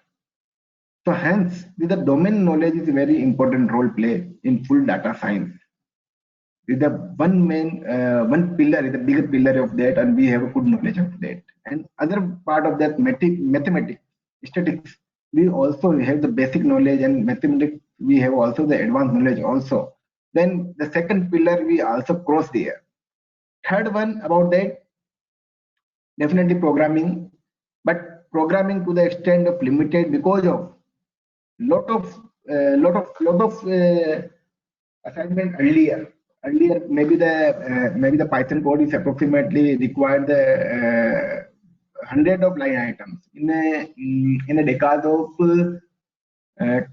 So hence, the domain knowledge is a very important role play in full data science. Is the one pillar is the bigger pillar of that, and we have a good knowledge of that. And other part of that mathematics, statistics, we also have the basic knowledge, and mathematics we have also the advanced knowledge also. Then the second pillar we also cross there. Third one about that, definitely programming, but programming to the extent of limited because of lot of assignment earlier. Maybe the Python code is approximately required the 100 of line items in a decade of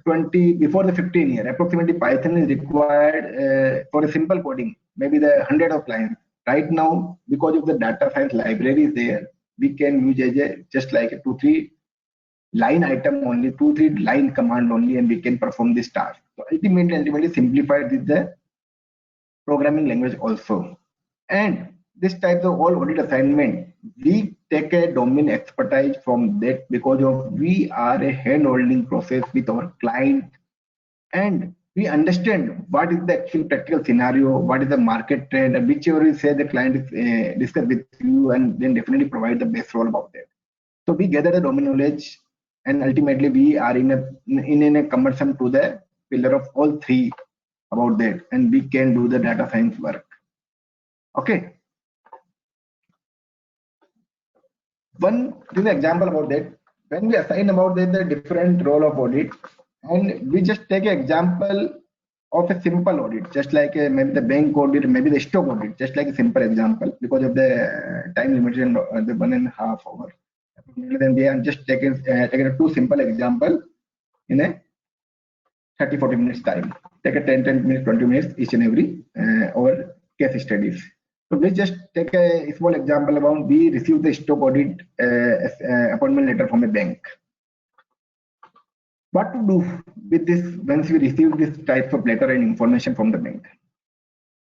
20 before the 15 year. Approximately Python is required for a simple coding, maybe the 100 of lines. Right now, because of the data science library is there, we can use just like a 2-3 line item only, 2-3 line command only, and we can perform this task. So ultimately simplified with the programming language also. And this type of all audit assignment, we take a domain expertise from that because of we are a hand-holding process with our client, and we understand what is the actual practical scenario, what is the market trend, and whichever you say the client is discuss with you, and then definitely provide the best role about that. So we gather the domain knowledge, and ultimately we are in a conversion to the pillar of all three about that, and we can do the data science work. Okay. One example about that, when we assign about the different role of audit, and we just take an example of a simple audit, just like maybe the bank audit, maybe the stock audit, just like a simple example because of the time limitation, the 1.5 hours. Then we are just taking two simple example in a 30-40 minutes time. Take a 10 minutes, 20 minutes each and every our case studies. So we just take a small example about we received the stock audit appointment letter from a bank. What to do with this once we receive this types of letter and information from the bank?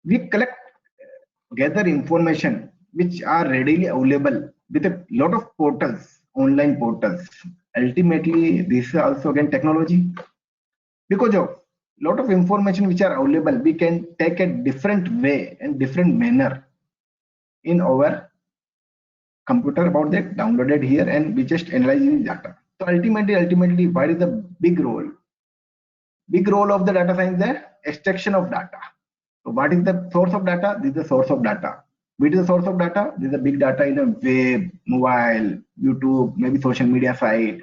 We gather information which are readily available with a lot of portals, online portals. Ultimately, this is also again technology. Because of lot of information which are available, we can take a different way and different manner in our computer about that, downloaded here, and we just analyzing data. So ultimately, what is the big role? Big role of the data science, the extraction of data. So what is the source of data? This is the source of data. What is the source of data? This is the big data in a web, mobile, YouTube, maybe social media site,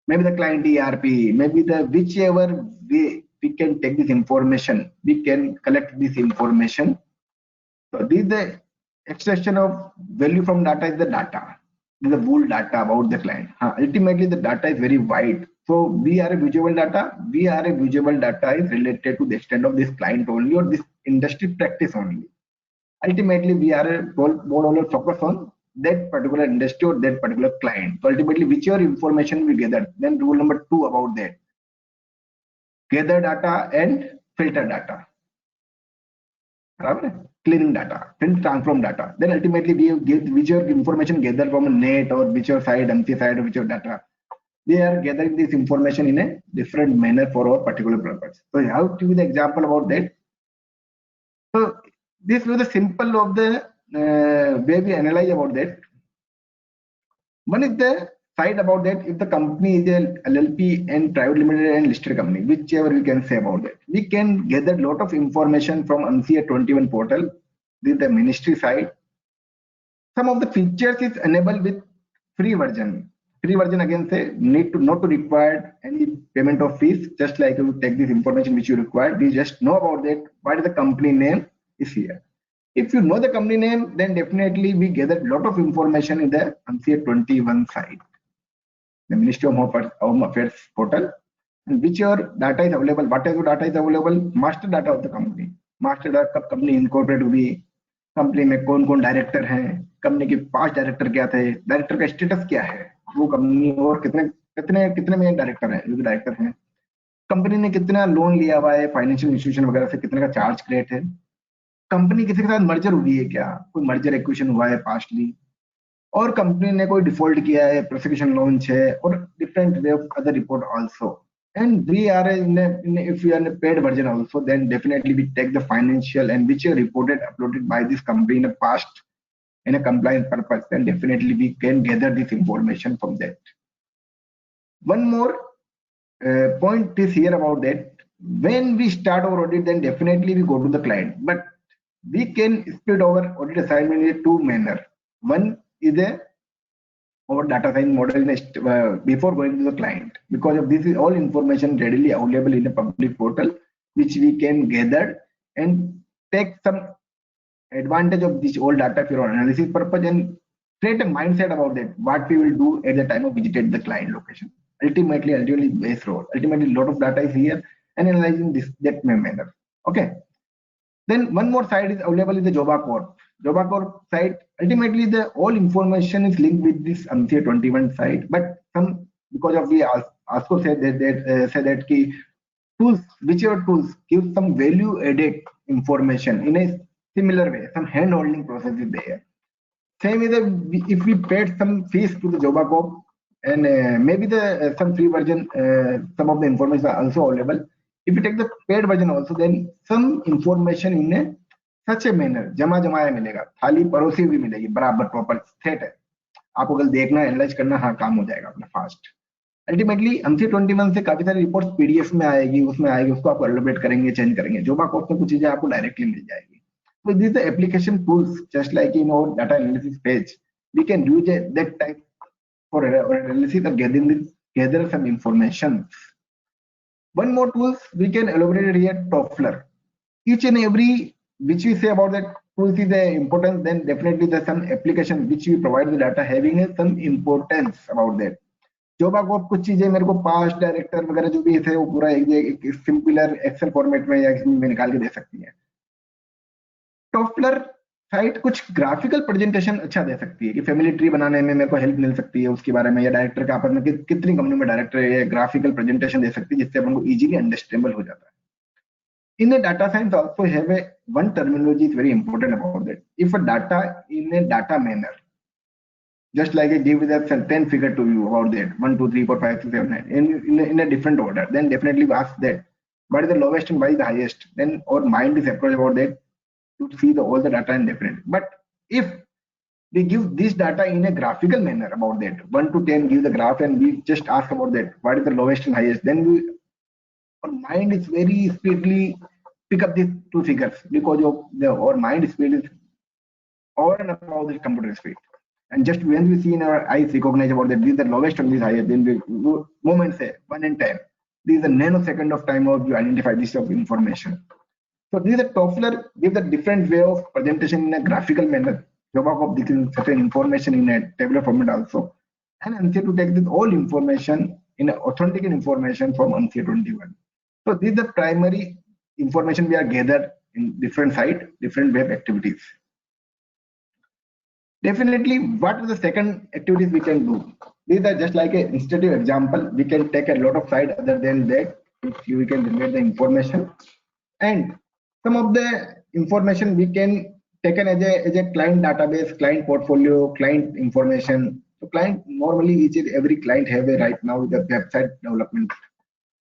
maybe the client ERP, maybe the whichever way we can take this information, we can collect this information. So this is the extraction of value from data is the data. This is the whole data about the client. Ultimately, the data is very wide. So we are a visual data. We are a visual data is related to the extent of this client only or this industry practice only. Ultimately, we are a more focus on that particular industry or that particular client. So ultimately, whichever information we gather, then rule number 2 about that. Gather data and filter data. Cleaning data, then transform data. Then ultimately we give whichever information gathered from a net or whichever side, MC side or whichever data. We are gathering this information in a different manner for our particular purpose. So how to give the example about that? So this was the simple of the way we analyze about that. One is the side about that, if the company is a LLP and private limited and listed company, whichever we can say about that, we can gather a lot of information from ANSI 21 portal. This is the ministry side. Some of the features is enabled with free version. Free version again say need to not to require any payment of fees. Just like you take this information which you require, we just know about that. What is the company name is here. If you know the company name, then definitely we gather a lot of information in the ANSI 21 side, the Ministry of Home Affairs portal, and whichever data is available, whatever data is available, master data of the company. Master data कब company incorporate हुई, company में कौन कौन director हैं, company के 5 director क्या थे, director का स्टेटस क्या है, वो कंपनी और कितने में डायरेक्टर हैं, जो डायरेक्टर हैं, कंपनी ने कितना लोन लिया हुआ है फाइनेंशियल इंस्टीट्यूशन वगैरह से, कितने का चार्ज क्रिएट है, कंपनी किसी के साथ मर्जर हुई है क्या, कोई मर्जर एक्विजिशन हुआ है पास्टली, और कंपनी ने कोई डिफॉल्ट किया है, प्रोसिक्यूशन लॉन्च है, और different way of other report also. And we are if we are in a paid version also, then definitely we take the financial and which are reported uploaded by this company in the past in a compliance purpose, then definitely we can gather this information from that. One more point is here about that. When we start our audit, then definitely we go to the client, but we can split our audit assignment in 2 manner. One is our data science model before going to the client, because of this is all information readily available in the public portal, which we can gather and take some advantage of this all data for our analysis purpose and create a mindset about that, what we will do at the time of visiting the client location. Ultimately base role. Ultimately, a lot of data is here and analyzing this that manner. Okay. Then one more side is available in the Joba Corp. Joba Corp side, ultimately the all information is linked with this ANSI 21 side, but some because of we also said that key tools, whichever tools give some value added information in a similar way, some hand holding process is there. Same is if we paid some fees to the JobaCorp, and maybe the some free version, some of the information are also available. If you take the paid version also, then some information in a such a manner जमा जमाया मिलेगा, थाली परोसी हुई मिलेगी बराबर proper set है. आपको कल देखना एनालाइज करना, हाँ काम हो जाएगा अपना फास्ट. अल्टीमेटली MC21 से काफी सारी रिपोर्ट्स PDF में आएगी, उसमें आएगी, उसको आप एलोबरेट करेंगे, चेंज करेंगे. JobaCorp में कुछ चीजें आपको डायरेक्टली मिल जाएगी. So these are application tools, just like in our data analysis page, we can use that type for analysis or gather some information. One more tools we can elaborate here, Toffler. Each and every which we say about that tools is the importance, then definitely there's some application which we provide the data having some importance about that. JobaCorp कुछ चीजें मेरे को past director वगैरह जो भी थे वो पूरा एक सिंपलर एक्सेल फॉर्मेट में या किसी में निकाल के दे सकती है. टॉफलर साइट कुछ ग्राफिकल प्रेजेंटेशन अच्छा दे सकती है कि फैमिली ट्री बनाने में मेरे को हेल्प मिल सकती है उसके बारे में, या डायरेक्टर का आपस में कितनी कंपनी में डायरेक्टर है, ग्राफिकल प्रेजेंटेशन दे सकती है जिससे अपन को इजीली अंडरस्टैंडेबल हो जाता है. In a data science also have a one terminology is very important about that. If a data in a data manner, just like I give that 10 figure to you about that 1 2 3 4 5 6 7 9 in a different order, then definitely ask that what is the lowest and what is the highest, then our mind is approached about that to see all the data in different. But if we give this data in a graphical manner about that 1 to 10, give the graph and we just ask about that what is the lowest and highest, then our mind is very speedily pick up these two figures because of our mind speed is over and above the computer speed. And just when we see in our eyes recognize about that this is the lowest and this highest, then we moment say 1 and 10. This is a nanosecond of time of you identify this of information. So this is a Toffler gives a different way of presentation in a graphical manner. JobaCorp gives certain information in a tabular format also. And ANSI to take this all information in a authentic information from ANSI 21. So this is the primary information we are gathered in different site, different web activities. Definitely, what are the second activities we can do? These are just like an illustrative example. We can take a lot of site other than that if we can generate the information. And some of the information we can take as a client database, client portfolio, client information. So client normally each and every client have a right now the website development.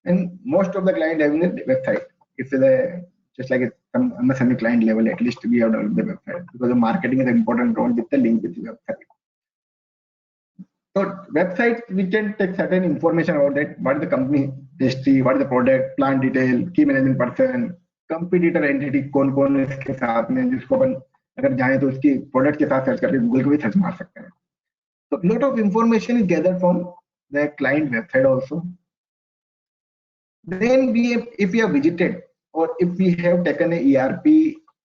And most of the client having a website. If the just like some MSME client level, at least we have developed the website because the marketing is an important role with the link with the website. So website we can take certain information about that. What is the company history, what is the product, plant detail, key management person, competitor entity कौन इसके साथ में जिसको अपन अगर जाएं तो उसकी product के साथ सर्च करके गूगल को भी सर्च मार सकते हैं. So lot of information is gathered from the client website also. Then if we have visited or if we have taken a ERP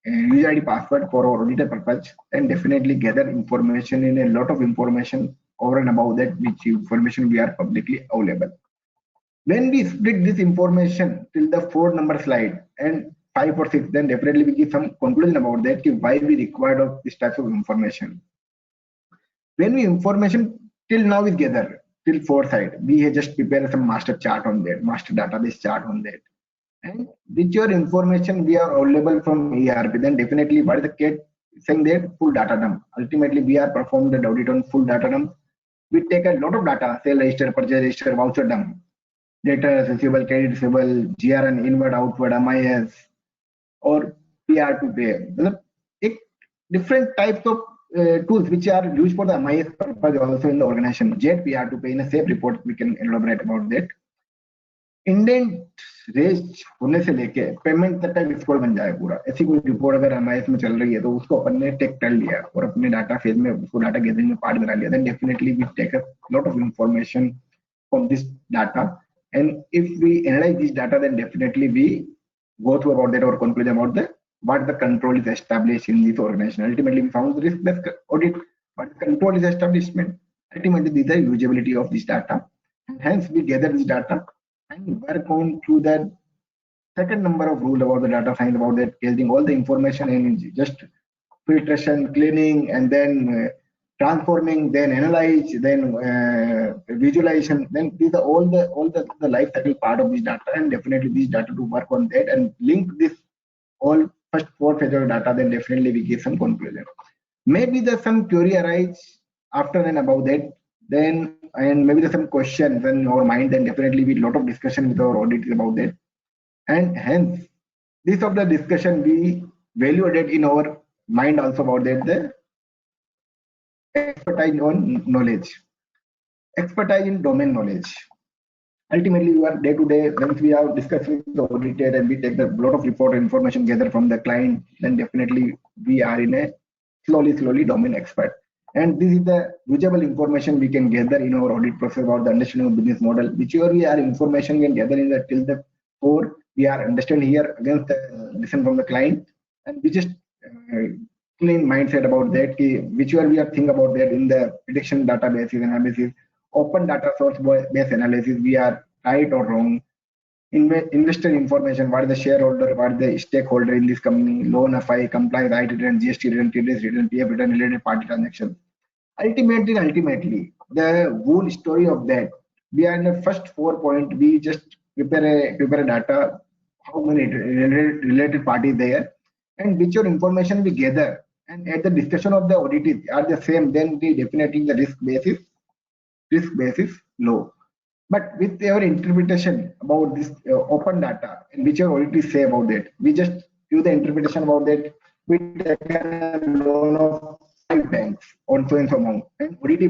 user ID password for our auditor purpose, then definitely gather information in a lot of information over and above that which information we are publicly available. When we split this information till the 4 number slide and 5 or 6, then definitely we give some conclusion about that why we required of this type of information. When we information till now is gathered till 4 side, we have just prepared some master chart on that, master database chart on that. And with your information we are available from ERP, then definitely what is the case saying that full data dump. Ultimately we are performing the audit on full data dump. We take a lot of data, sale register, purchase register, voucher dump, data receivable, credit receivable, GRN, inward, outward, MIS, or PR to pay. Different types of tools which are used for the MIS purpose also in the organization. JET PR to pay in a safe report we can elaborate about that. Indent raise होने से लेके payment तक का report बन जाए पूरा. ऐसी कोई रिपोर्ट अगर एमआईएस में चल रही है तो उसको अपन ने टेक कर लिया और अपने डाटा फेज में उसको डाटा गैदरिंग में पार्ट बना लिया. Then definitely we take a lot of information from this data and if we analyse this data then definitely we go through about that or conclude about the what the control is established in this organization. Ultimately we found the risk-based audit, but the control is establishment. Ultimately these are usability of this data. Hence we gather this data and work on through that second number of rule about the data science about that, gathering all the information and just filtration, cleaning, and then transforming, then analyze, then visualization. Then these are all the life cycle part of this data, and definitely this data to work on that and link this all first 4 phases of data, then definitely we give some conclusion. Maybe there's some query arise after and about that, then and maybe there's some questions in our mind, then definitely we lot of discussion with our auditors about that. And hence, this of the discussion we value added in our mind also about that, the expertise on knowledge, expertise in domain knowledge. Ultimately, we are day to day, once we are discussing with the auditor and we take a lot of report information gathered from the client, then definitely we are in a slowly domain expert. And this is the usable information we can gather in our audit process about the understanding of business model, whichever we are information we can gather in the till the core, we are understand here against the listen from the client, and we just clean mindset about that, whichever we are think about that in the prediction databases analysis, open data source based analysis, we are right or wrong. Investor information, what is the shareholder, what is the stakeholder in this company, loan FI, compliance, IT return, GST return, TDS return, PF return, related party transaction. Ultimately, the whole story of that, we are in the first 4 point, we just prepare a data, how many related parties there, and whichever information we gather, and at the discussion of the auditors are the same, then we definitely the risk basis low. But with our interpretation about this open data and whichever auditors say about that, we just do the interpretation about that. We take a loan of 5 banks on so and so amount, and auditor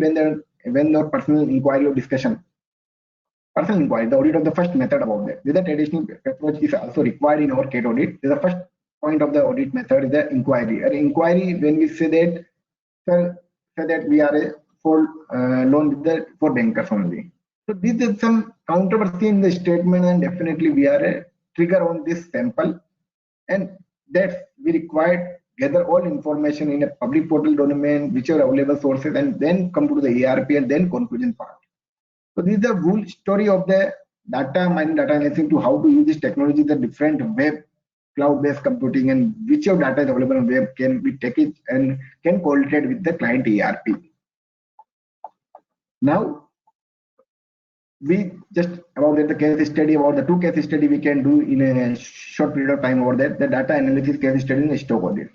when the personal inquiry or discussion, personal inquiry, the audit of the first method about that. This traditional approach is also required in our CAT audit. The first point of the audit method is the inquiry. An inquiry, when we say that, say that we are a full loan with the for bankers only. So this is some controversy in the statement, and definitely we are a trigger on this sample, and that we required gather all information in a public portal domain, which are available sources, and then come to the ERP and then conclusion part. So this is the whole story of the data mining, data analysis, to how to use this technology, the different web cloud-based computing, and which of data is available on web can we take it and can correlate with the client ERP. Now, we just about the case study, about the 2 case study we can do in a short period of time over that, the data analysis case study in stock audit.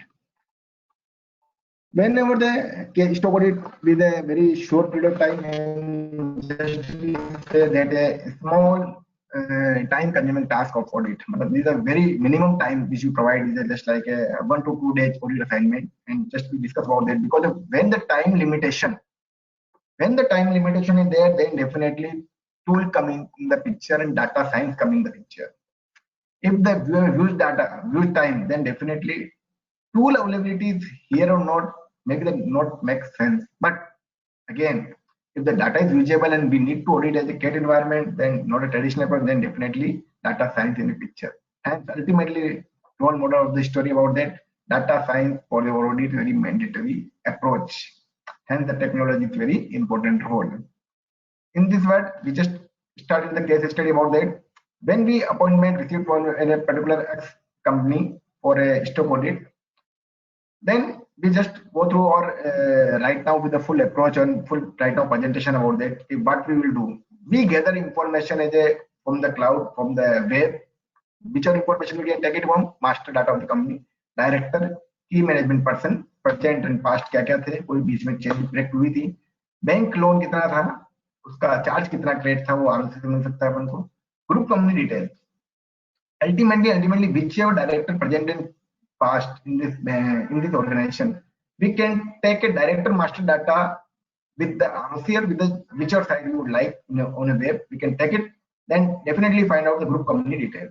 Whenever the stock audit with a very short period of time, and just say that a small time consuming task of audit. These are very minimum time which you provide is just like a 1 to 2 days audit assignment, and just we discuss about that, because of when the time limitation is there, then definitely tool come in the picture and data science come in the picture. If the views data, views time, then definitely tool availability is here or not, maybe that not make sense. But again, if the data is usable and we need to audit as a CAT environment, then not a traditional approach, then definitely data science in the picture. And ultimately, role model of the story about that, data science for the audit very mandatory approach. Hence, the technology is very important role. In this word, we just started the case study about that. When we appointment received from a particular X company for a stock audit, then we just go through our right now with the full approach and full right now presentation about that. What we will do, we gather information as a from the cloud, from the web, which are information we can take it from master data of the company, director, key management person, present and past क्या थे, कोई बीच में change break हुई थी, bank loan कितना था, उसका charge कितना क्रेडिट था, वो आराम से मिल सकता है अपन को, group company detail. Ultimately, whichever director present in past in this organization, we can take a director master data with the RCR with the whichever side you would like on a web. We can take it, then definitely find out the group company detail.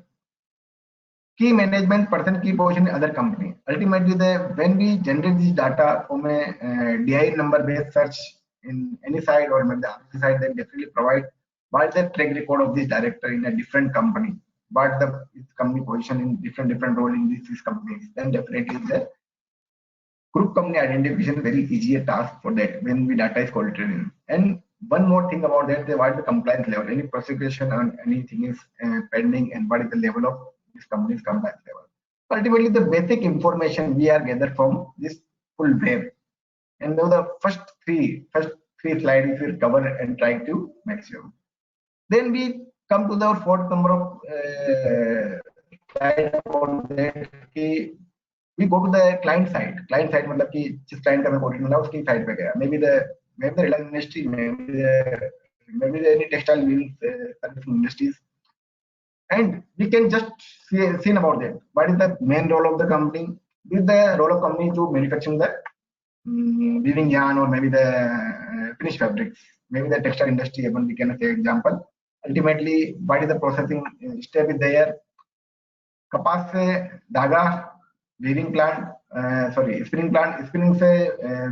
Key management person, key position in other company. Ultimately, when we generate this data from a DI number based search in any side or maybe the RC side, then definitely provide what is the track record of this director in a different company, but the company position in different role in these companies. Then definitely the group company identification is very easier task for that when we data is collected in. And one more thing about that, what is the compliance level? Any prosecution or anything is pending, and what is the level of this company's compliance level? Ultimately, the basic information we are gathered from this full web. And now the first three slides we will cover and try to make sure. Then we come to the 4th number of slide about that. we go to the client side मतलब कि जिस client का मैं quoted मिला उसकी side पे गया, maybe the Reliance industry, maybe the any textile mills, service industries, and we can just see about that. What is the main role of the company? Is the role of company to manufacturing the weaving yarn or maybe the finished fabrics, maybe the textile industry, even we can say example. Ultimately, what is the processing step is there? कपास से धागा, weaving plant, spinning plant, spinning से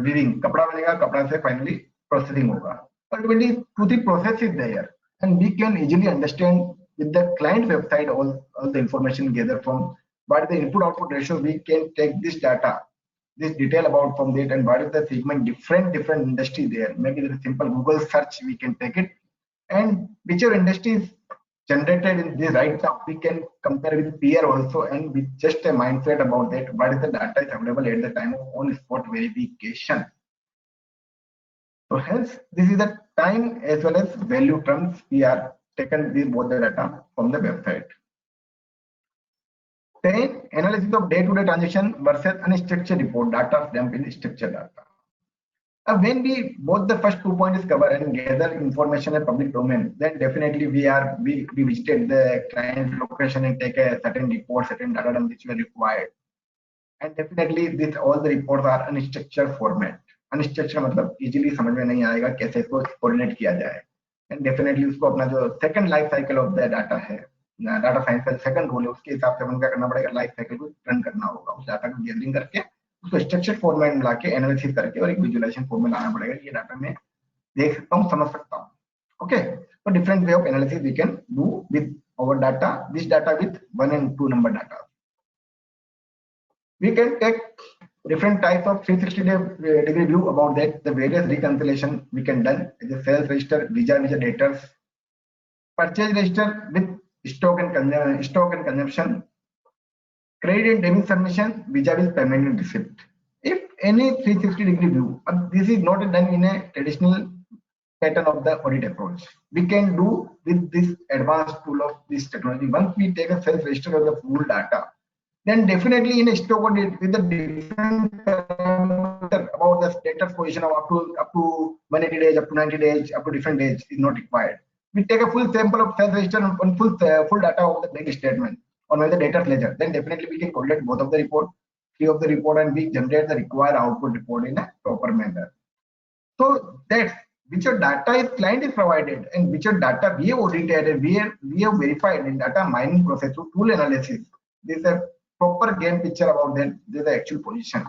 weaving, कपड़ा बनेगा, कपड़ा से finally processing होगा. Ultimately, 2-3 process is there, and we can easily understand with the client website all the information gathered from what is the input-output ratio. We can take this data, this detail about from that, and what is the segment, different industry there. Maybe with a simple Google search we can take it, and whichever industry is generated in this right now, we can compare with peer also, and with just a mindset about that, what is the data is available at the time of on-spot verification. So hence, this is the time as well as value terms we are taken with both the data from the website. Then analysis of day-to-day transaction versus unstructured report data framed in structured data. When we both the first 2 points cover and gather information in public domain, then definitely we visited the client location and take a certain report, certain data which were required. And definitely this all the reports are unstructured format. Unstructured मतलब easily समझ में नहीं आएगा कैसे इसको coordinate किया जाए. And definitely उसको अपना जो second life cycle of the data है, डाटा साइंस का सेकंड रूल है, उसके हिसाब से अपन क्या करना पड़ेगा, लाइफ साइकिल को रन करना होगा. उस डाटा को गैदरिंग करके उसको स्ट्रक्चर्ड फॉर्मेट में लाके एनालिसिस करके और एक विजुअलाइजेशन फॉर्म में लाना पड़ेगा. ये डाटा में देख सकता हूँ, समझ सकता हूँ. ओके, तो different way of analysis we can do with our data, this data with 1 and 2 number data. We can take different types of 360-degree view about that. The various reconciliation we can done is a sales register, vis-a-vis debtors, purchase register with stock and consumption, credit and debit submission vis-a-vis payment and receipt. If any 360-degree view, this is not done in a traditional pattern of the audit approach. We can do with this advanced tool of this technology. Once we take a sales register of the full data, then definitely in a stock audit with the different about the status position of up to 180 days, up to 90 days, up to different days is not required. We take a full sample of sales register and full data of the bank statement or maybe the debtors ledger. Then definitely we can correlate both of the report, 3 of the report, and we generate the required output report in a proper manner. So that's whichever data is client is provided and whichever data we have audited and we have verified in data mining process through tool analysis. This is a proper game picture about that. This is the actual position.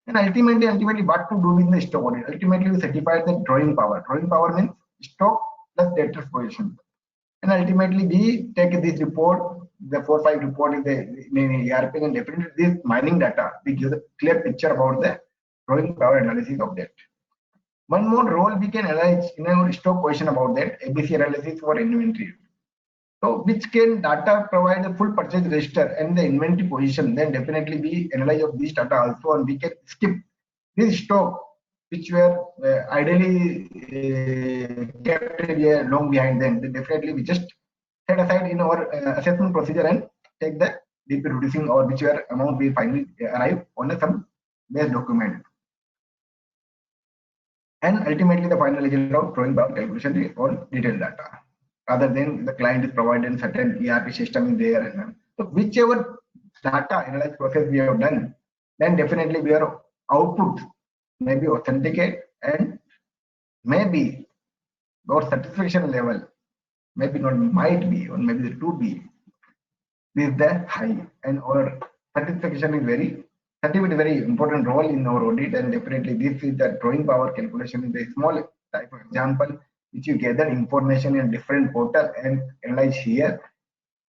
And ultimately what to do with the stock audit? Ultimately we certified the drawing power. Drawing power means stock plus debtors position. And ultimately we take this report, the 4 or 5 report in the ERP, and definitely this mining data, we give a clear picture about the drawing power analysis of that. One more role we can analyze in our stock position about that, ABC analysis for inventory. So which can data provide a full purchase register and the inventory position, then definitely we analyze of this data also, and we can skip this stock which were ideally kept long behind them. Then definitely we just set aside in our assessment procedure and take the DP reducing or whichever amount we finally arrive on some base document. And ultimately the final result of drawing power calculation is all detailed data. Other than the client is provided certain ERP system in there. And so whichever data analysis process we have done, then definitely we are output maybe authenticate and maybe our satisfaction level maybe not might be or maybe the to be is that high, and our satisfaction is very important role in our audit. And definitely this is the drawing power calculation is a small type of example which you gather information in different portal and analyze here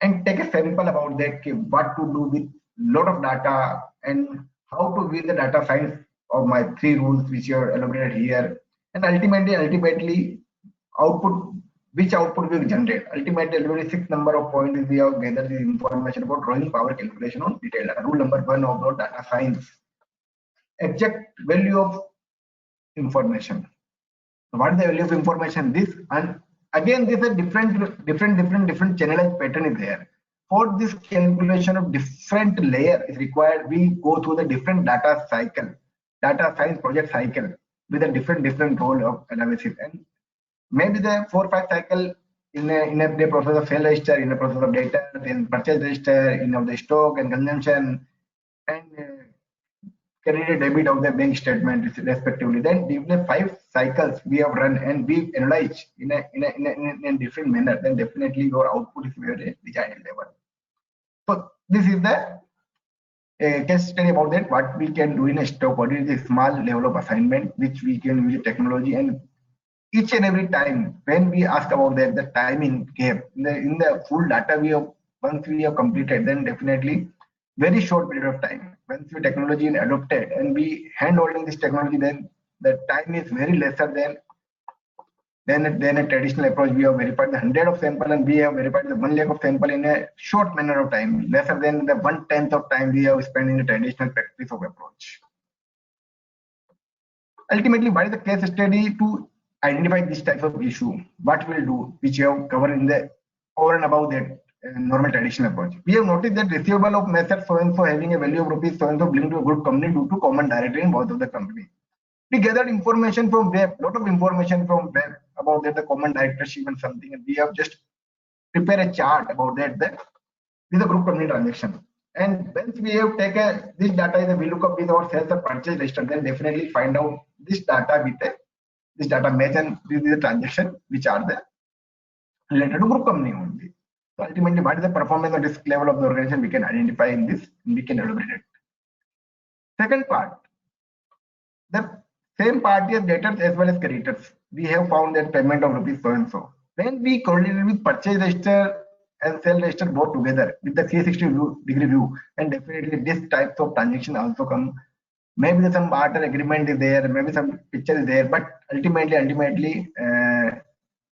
and take a sample about that, what to do with lot of data and how to build the data science of my 3 rules which are elaborated here. And ultimately output, which output we generate. Ultimately 6 number of points we have gathered the information about drawing power calculation on detail data. Rule number 1 of the data science, exact value of information. What is the value of information? This, and again this is a different channelized pattern is there. for this calculation of different layer is required, we go through the different data cycle, data science project cycle with a different role of analysis, and maybe the 4 or 5 cycle in the process of sale register, in the process of data, then purchase register, in of the stock and consumption, and credit debit of the bank statement respectively. Then during the 5 cycles we have run and we analyze in a different manner, then definitely your output is very desired level. So this is the case study about that what we can do in a stock audit is a small level of assignment which we can use technology, and each and every time when we ask about that, the timing gap in the full data we have, once we have completed, then definitely very short period of time. Once the technology is adopted and we hand holding this technology, then the time is very lesser than a traditional approach. We have verified the 100 of sample and we have verified the 1 lakh of sample in a short manner of time, lesser than the 1/10 of time we have spent in the traditional practice of approach. Ultimately, what is the case study to identify this type of issue? What we'll do, which you have covered in the over and above that normal traditional approach. We have noticed that receivable of method so and so having a value of rupees so and so linked to a group company due to common directory in both of the company. We gathered information from web, lot of information from web about that, the common directorship and something, and we have just prepared a chart about that with the group company transaction. And once we have taken this data is a VLOOKUP with our sales or purchase register, then definitely find out this data with this data match, and this is the transaction which are the related to group company only. So ultimately, what is the performance or risk level of the organization we can identify in this, and we can elaborate it. Second part, the same party as debtors as well as creditors. We have found that payment of rupees so and so. When we correlate with purchase register and sale register both together with the 360-degree view, and definitely this types of transaction also come. Maybe some barter agreement is there, maybe some picture is there, but ultimately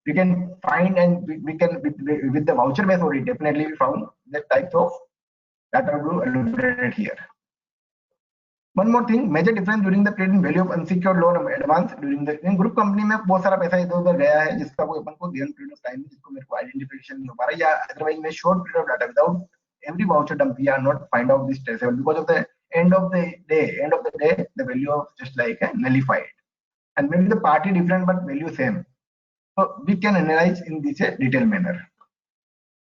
we can find, and we can with the voucher based audit definitely we found that types of data will elaborated here. One more thing, major difference during the period in value of unsecured loan advance during the group company में बहुत सारा पैसा इधर उधर गया है जिसका कोई अपन को given period of time जिसको मेरे को identification नहीं हो पा रहा, या otherwise में short period of data without every voucher dump we are not find out this traceable because of the end of the day the value of just like nullified, and maybe the party different but value same. So we can analyze in this detailed manner.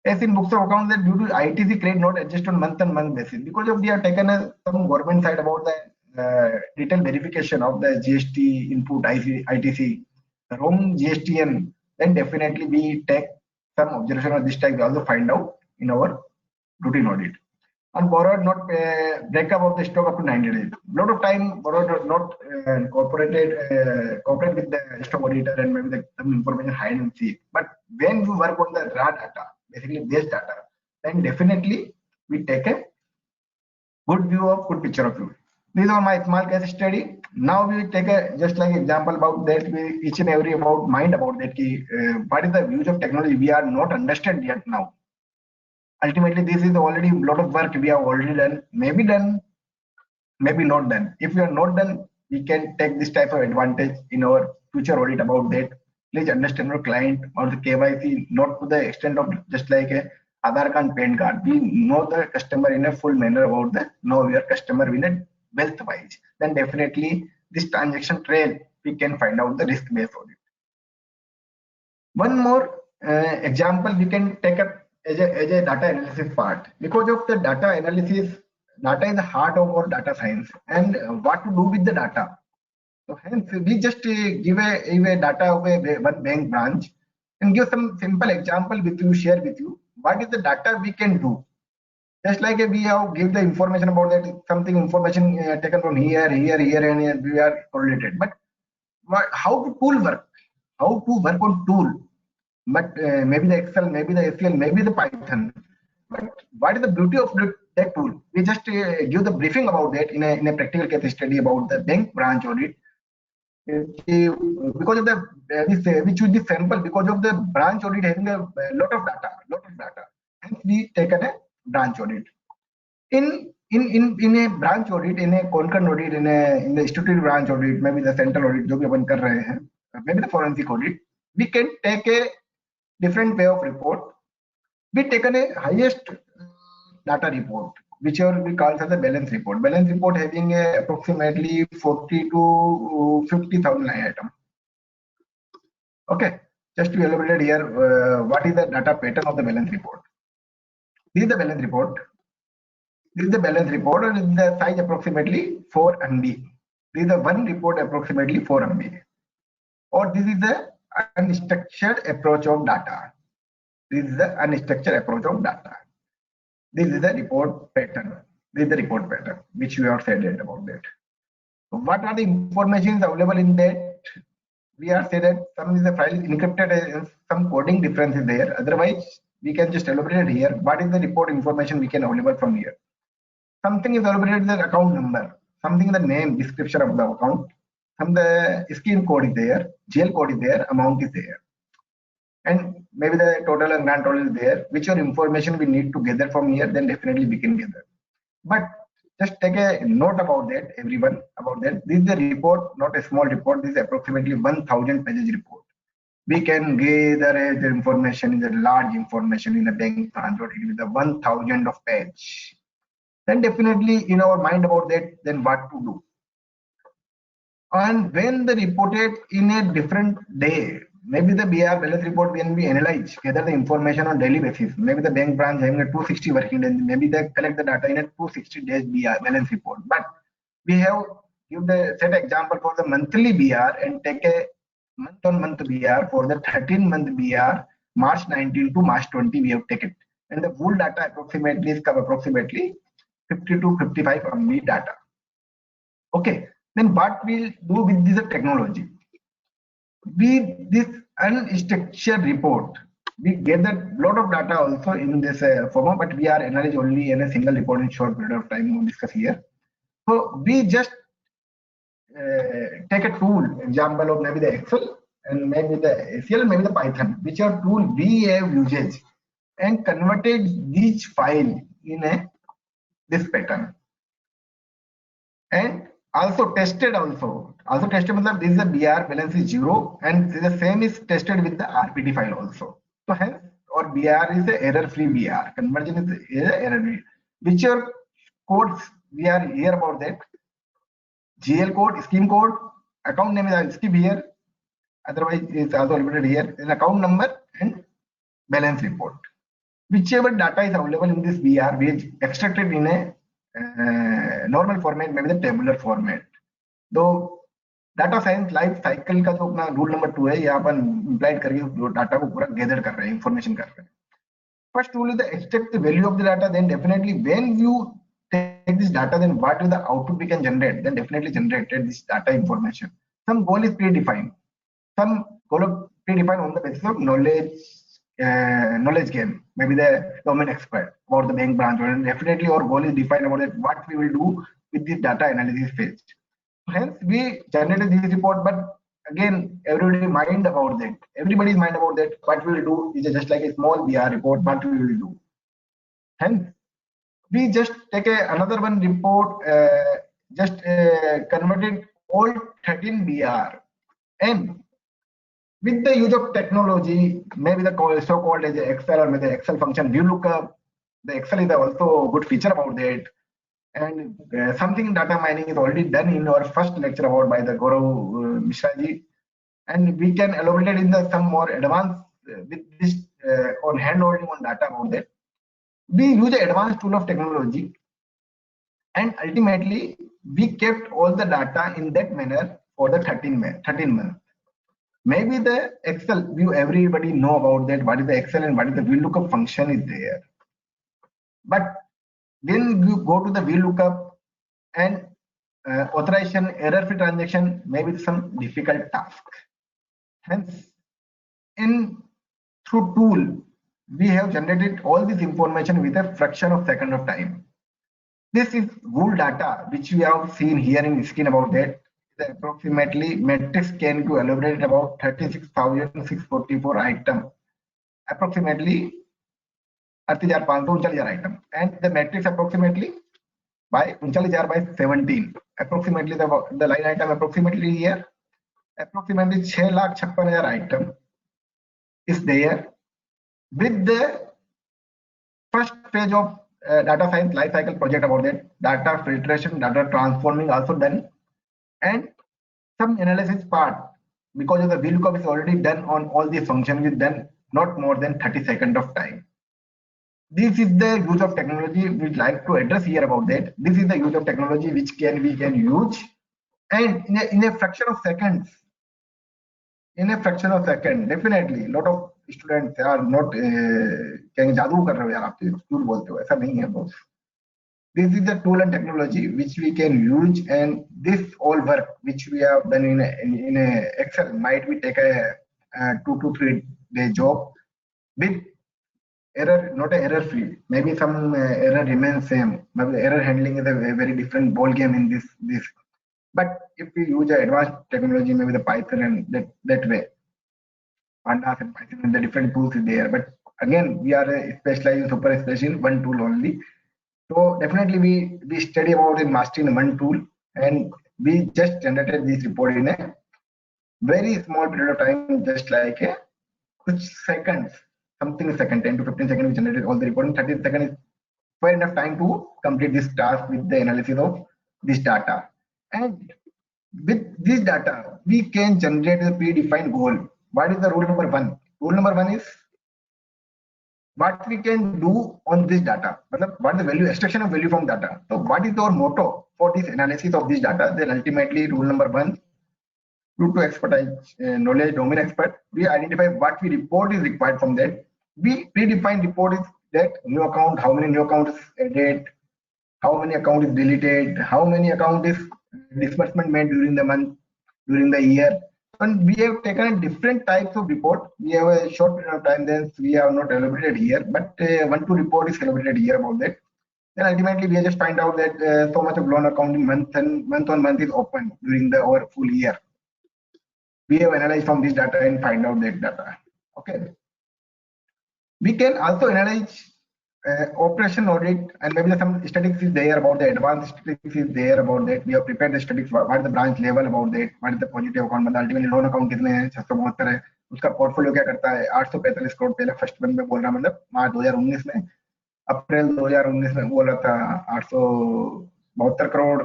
As in books of accounts that due to ITC credit not adjust on month-on-month basis, because of we have taken some government side about the detailed verification of the GST input ITC, the wrong GSTN, then definitely we take some observation of this type. We also find out in our routine audit. And borrowed not breakup of the stock up to 90 days. Lot of time borrowed not cooperate with the stock auditor and maybe some information hide and seek. But when you work on the raw data, basically base data, then definitely we take a good good picture of you. These are my small case study. Now we take a just like example about that, we each and every mind about that what is the use of technology we are not understand yet now. Ultimately, this is already a lot of work we have already done, maybe not done. If we are not done, we can take this type of advantage in our future audit about that. Please understand our client or the KYC, not to the extent of just like a Aadhaar card, PAN card. We know the customer in a full manner about the know your customer in a wealth wise. Then definitely this transaction trail we can find out the risk based audit. One more example we can take up as a data analysis part, because of the data analysis. Data is the heart of our data science, and what to do with the data. So hence we just give a data of one bank branch and give some simple example with you, share with you what is the data we can do. Just like we have give the information about that something information taken from here and here we are correlated. But how to tool work? How to work on tool? But maybe the Excel, maybe the SQL, maybe the Python. But what is the beauty of that tool? We just give the briefing about that in a practical case study about the bank branch audit. Because of the we choose the sample because of the branch audit having a lot of data. Hence we taken a branch audit. In a branch audit, in a concurrent audit, in the institute branch audit, maybe the central audit, जो भी अपन कर रहे हैं, maybe the forensic audit, we can take a different way of report. We taken a highest data report, whichever we call as a balance report. Balance report having approximately 40 to 50,000 line item. Okay, just to elaborate here, what is the data pattern of the balance report? This is the balance report. This is the balance report, and the size approximately 4 MB. This is the one report approximately 4 MB. Or this is the unstructured approach of data. This is the unstructured approach of data. This is the report pattern. This is the report pattern, which we have said about that. So what are the information available in that? We are saying that some is the file is encrypted and some coding difference is there. Otherwise, we can just elaborate here. What is the report information we can available from here? Something is elaborated the account number. Something is the name, description of the account. Some the scheme code is there, GL code is there, amount is there. And maybe the total and grand total is there. Whichever information we need to gather from here, then definitely we can gather. But just take a note about that, everyone, about that. This is a report, not a small report. This is approximately 1,000 pages report. We can gather the information, is a large information in a bank transfer with the 1,000 of page. Then definitely in our mind about that, then what to do. And when the reported in a different day, maybe the BR balance report when we analyze, gather the information on daily basis. Maybe the bank branch having a 260 working days, maybe they collect the data in a 260 days BR balance report. But we have give the set example for the monthly BR and take a month-on-month BR for the 13-month BR, March 19 to March 20 we have taken. And the full data approximately is approximately 50 to 55 MB data. Okay. Then what we'll do with this technology? This unstructured report, we gather a lot of data also in this format, but we are analyzing only in a single report in short period of time. We'll discuss here. So we just take a tool, example of maybe the Excel and maybe the SQL, maybe the Python, which are tool we have usage, and converted each file in this pattern. And also tested means this is a BR balance is 0 and the same is tested with the RPT file also. So hence or BR is a error free BR, conversion is a error free. Whichever codes we are here about that, GL code, scheme code, account name is skip here, otherwise it's also limited here, then account number and balance report. Whichever data is available in this BR, we have extracted in a normal format, maybe the tabular format. Though data science life cycle का जो अपना rule number 2 है, यहाँ पर implied करके data को पूरा gather कर रहे हैं, information कर रहे हैं. First rule is the extract the value of the data. Then definitely when you take this data, then what is the output we can generate? Then definitely generated this data information. Some goal is predefined. Some goal of predefined on the basis of knowledge game, maybe the domain expert about the bank branch, and definitely our goal is defined about that what we will do with this data analysis phase. Hence we generated this report, but again everybody mind about that. Everybody's mind about that. What we will do is just like a small BR report. What we will do. Hence we just take another one report, converted all 13 BR and with the use of technology, maybe the so-called as Excel or maybe the Excel function VLOOKUP. The Excel is also a good feature about that. And something data mining is already done in our first lecture about by the Gaurav Mishra ji. And we can elaborate in the some more advanced with this on hand holding on data about that. We use the advanced tool of technology, and ultimately we kept all the data in that manner for the 13 months. Maybe the Excel view, everybody know about that, what is the Excel and what is the VLOOKUP function is there. But when you go to the VLOOKUP and authorization, error-free transaction, maybe some difficult task. Hence, through tool, we have generated all this information with a fraction of second of time. This is whole data which we have seen here in screen about that. Approximately matrix can to elaborate about 36,644 item, approximately 38,500 item, and the matrix approximately by 17, approximately the line item approximately here, approximately 6,56,000 item is there with the first page of data science life cycle project about that. Data filtration, data transforming also done, and some analysis part, because of the VLOOKUP is already done on all these functions, is done not more than 30 seconds of time. This is the use of technology we'd like to address here about that. This is the use of technology which we can use, and in a fraction of seconds, definitely lot of students are not कहेंगे जादू कर रहे हो यार आप झूठ बोलते हो, ऐसा नहीं है boss. This is the tool and technology which we can use, and this all work which we have done in a Excel might be take a 2 to 3 day job with error, not a error free. Maybe some error remains same. Maybe error handling is a very different ball game in this. But if we use advanced technology, maybe the Python and that way, Pandas and Python and the different tools is there. But again, we are specialized, super specialized in one tool only. So definitely we study about in mastering one tool, and we just generated this report in a very small period of time, just like a which seconds, something a second, 10 to 15 seconds, we generated all the report in 30 seconds is fair enough time to complete this task with the analysis of this data. And with this data, we can generate a predefined goal. What is the rule number 1? Rule number 1 is what we can do on this data. What is the value, extraction of value from data. So what is our motto for this analysis of this data? Then ultimately rule number 1, due to expertise, knowledge, domain expert, we identify what we report is required from that. We predefined report is that new account, how many new accounts added, how many account is deleted, how many account is disbursement made during the month, during the year. And we have taken different types of report. We have a short period of time, then we have not elaborated here, but 1-2 report is elaborated here about that. Then ultimately we just find out that so much of loan accounting month on month is open during our full year. We have analyzed from this data and find out that data. Okay. We can also analyze operation audit, and maybe some statistics is there about the advanced statistics is there about that. We have prepared the statistics. What is the branch level about that? What is the positive account? मतलब ultimately loan account कितने हैं? 672 है. उसका portfolio क्या करता है? 845 करोड़ पहले first month में बोल रहा, मतलब मार्च 2019 में, अप्रैल 2019 में बोल रहा था 872 करोड़,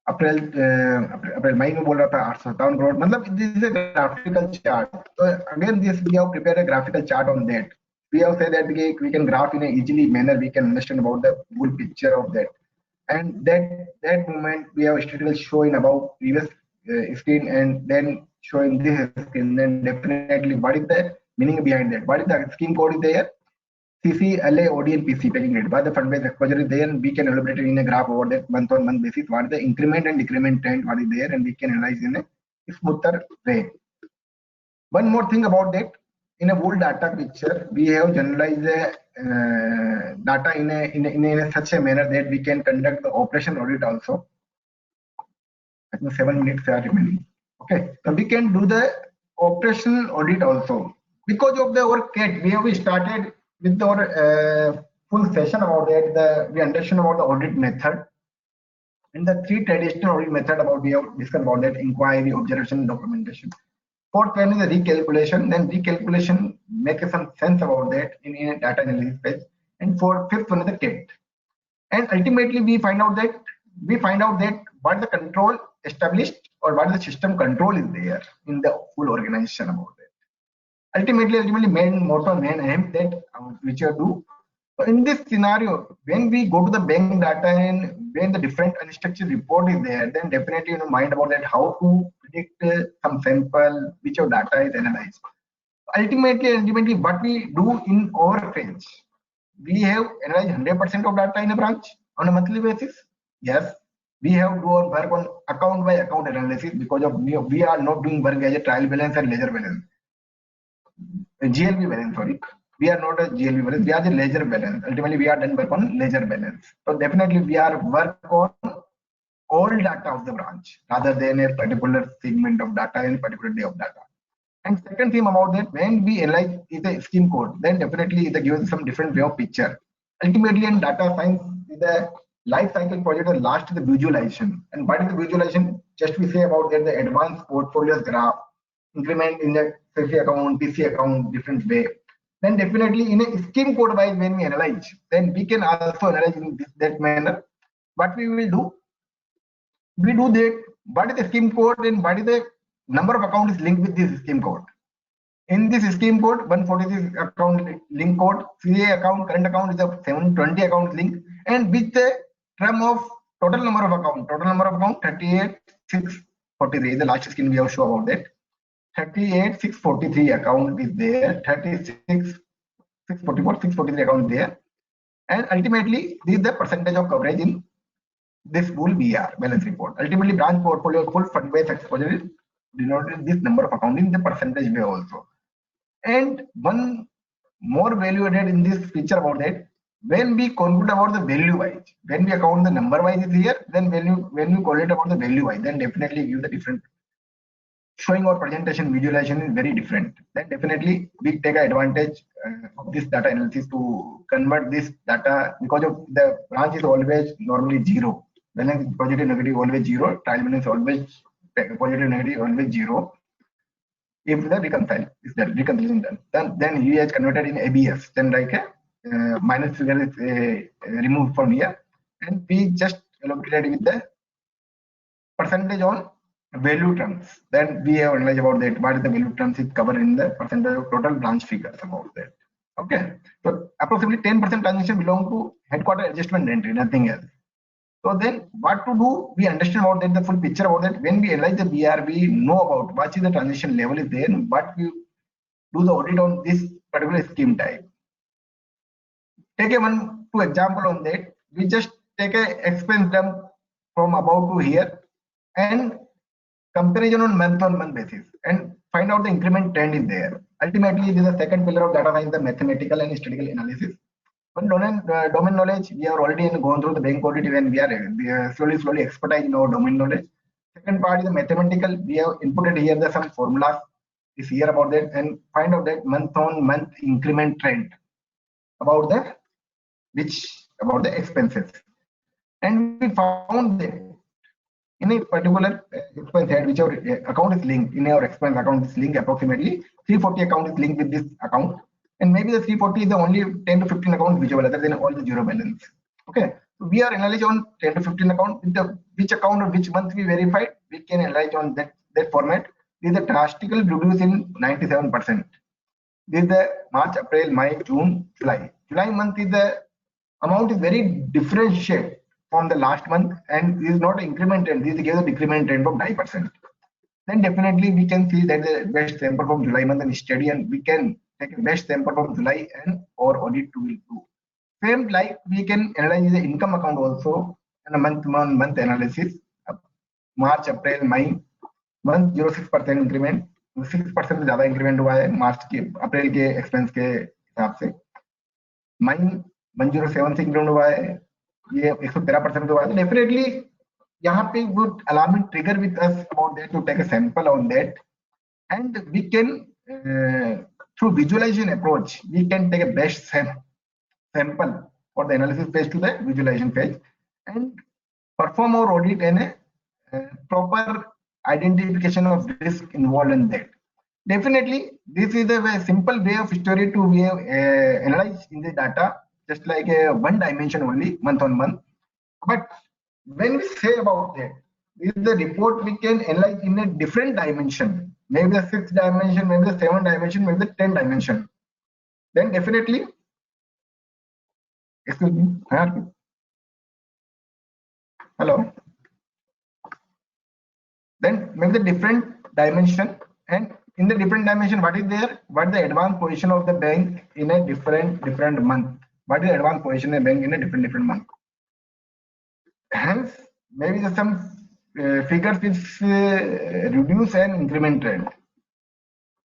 अप्रैल मई में बोल रहा था 857 करोड़. मतलब this is a graphical chart. So again, this we have prepared a graphical chart on that. We have said that we can graph in a easily manner, we can understand about the full picture of that, and that moment we have statistical showing about previous screen and then showing this screen. Then definitely what is the meaning behind that, what is the scheme code is there, CC, LA, OD and PC paying rate, what the fund based exposure is there, and we can elaborate in a graph over that month on month basis, what is the increment and decrement trend, what is there, and we can analyze in a smoother way. One more thing about that, in a whole data picture, we have generalized the data in such a manner that we can conduct the operation audit also. I think 7 minutes are remaining. Okay, so we can do the operational audit also. Because of our CAT, we have started with our full session about that. We understand about the audit method and the 3 traditional audit method about we have discussed about that: inquiry, observation, documentation. Fourth one is the recalculation. Then recalculation make some sense about that in a data analysis phase. And fifth one is the CAT. And ultimately we find out that what the control established or what the system control is there in the full organization about that. Ultimately main motto, main aim that which you do. So in this scenario, when we go to the bank data and when the different unstructured report is there, then definitely mind about that how to predict some sample which your data is analyzed. Ultimately what we do in our phase, we have analyzed 100% of data in a branch on a monthly basis. Yes, we have do our work on account by account analysis because of we are not doing work as a trial balance and ledger balance. GLB balance, sorry. We are not a GLB balance, we are the ledger balance. Ultimately, we are done work on ledger balance. So definitely we are work on all data of the branch rather than a particular segment of data in a particular day of data. And second thing about that, when we analyze is a scheme code, then definitely it gives some different way of picture. Ultimately in data science, the life cycle project is last the visualization. And what is the visualization? Just we say about that the advanced portfolios graph, increment in the CC account, PC account, different way. then definitely in a scheme code wise when we analyze, then we can also analyze in that manner. What we will do, we do that what is the scheme code and what is the number of accounts is linked with this scheme code. In this scheme code, 146 account link code, CA account, current account is a 720 account link, and with the term of total number of account, 38,643 is the last scheme we have shown about that. 38,643 account is there, 36,644, 643 account there, and ultimately this is the percentage of coverage in this full BR balance report. Ultimately, branch portfolio full fund based exposure is denoted this number of account in the percentage way also. And one more value added in this feature about that, when we compute about the value wise, when we account the number wise is here, then when we calculate about the value wise, then definitely give the different showing our presentation visualization is very different. Then definitely we take advantage of this data analysis to convert this data, because of the branch is always normally zero. Balance positive negative always zero, trial balance always positive negative always zero. If the reconciliation done, then he has converted in ABS, then like a minus figure is removed from here, and we just allocated with the percentage on value terms. Then we have analyzed about that, what is the value terms is covered in the percentage of total branch figures about that. Okay, so approximately 10% transaction belong to headquarter adjustment entry, nothing else. So then what to do, we understand about that, the full picture about that. When we analyze the BR, we know about what is the transaction level is there, and what we do the audit on this particular scheme type. Take a two example on that. We just take a expense dump from about to here and comparison on month basis and find out the increment trend is there. Ultimately, this is the second pillar of data science, the mathematical and statistical analysis. One domain knowledge, we are already gone through the bank audit and we are slowly expertise in our domain knowledge. Second part is the mathematical. We have inputted here the some formulas is here about that and find out that month on month increment trend about the expenses. And we found that in a particular expense head, which our account is linked, in our expense account is linked, approximately 340 account is linked with this account, and maybe the 340 is the only 10 to 15 accounts visible other than all the zero balance. Okay, so we are analyzing on 10 to 15 account with the which account or which month we verified, we can analyze on that format. This is a drastically reduced in 97%. This is the March, April, May, June, July. July month is the amount is very differentiated from the last month, and this is not increment trend, this is a decrement trend of 9%. Then definitely we can see that the best sample from July month and steady, and we can take a best sample from July and our audit will do. Same like we can analyze the income account also and a month analysis. March, April, May month 0.6% increment, 6% से ज्यादा increment हुआ है मार्च के अप्रैल के expense के हिसाब से. मई 107 से इंक्रीमेंट हुआ है, ये 113% हुआ है. डेफिनेटली यहाँ पे would allow me trigger with us about that to take a sample on that, and we can through visualization approach we can take a best sample for the analysis phase to the visualization phase and perform our audit in a proper identification of risk involved in that. Definitely this is a simple way of story to we have analyzed in the data, just like a one dimension only, month on month. But when we say about that, this is the report we can analyze in a different dimension, maybe the 6th dimension, maybe the 7th dimension, maybe the 10th dimension. Then definitely, excuse me, hello. Then maybe the different dimension, and in the different dimension, what is there? What is the advanced position of the bank in a different month? What is the advanced position of the bank in a different month? Hence, maybe the some figures which reduce and increment trend.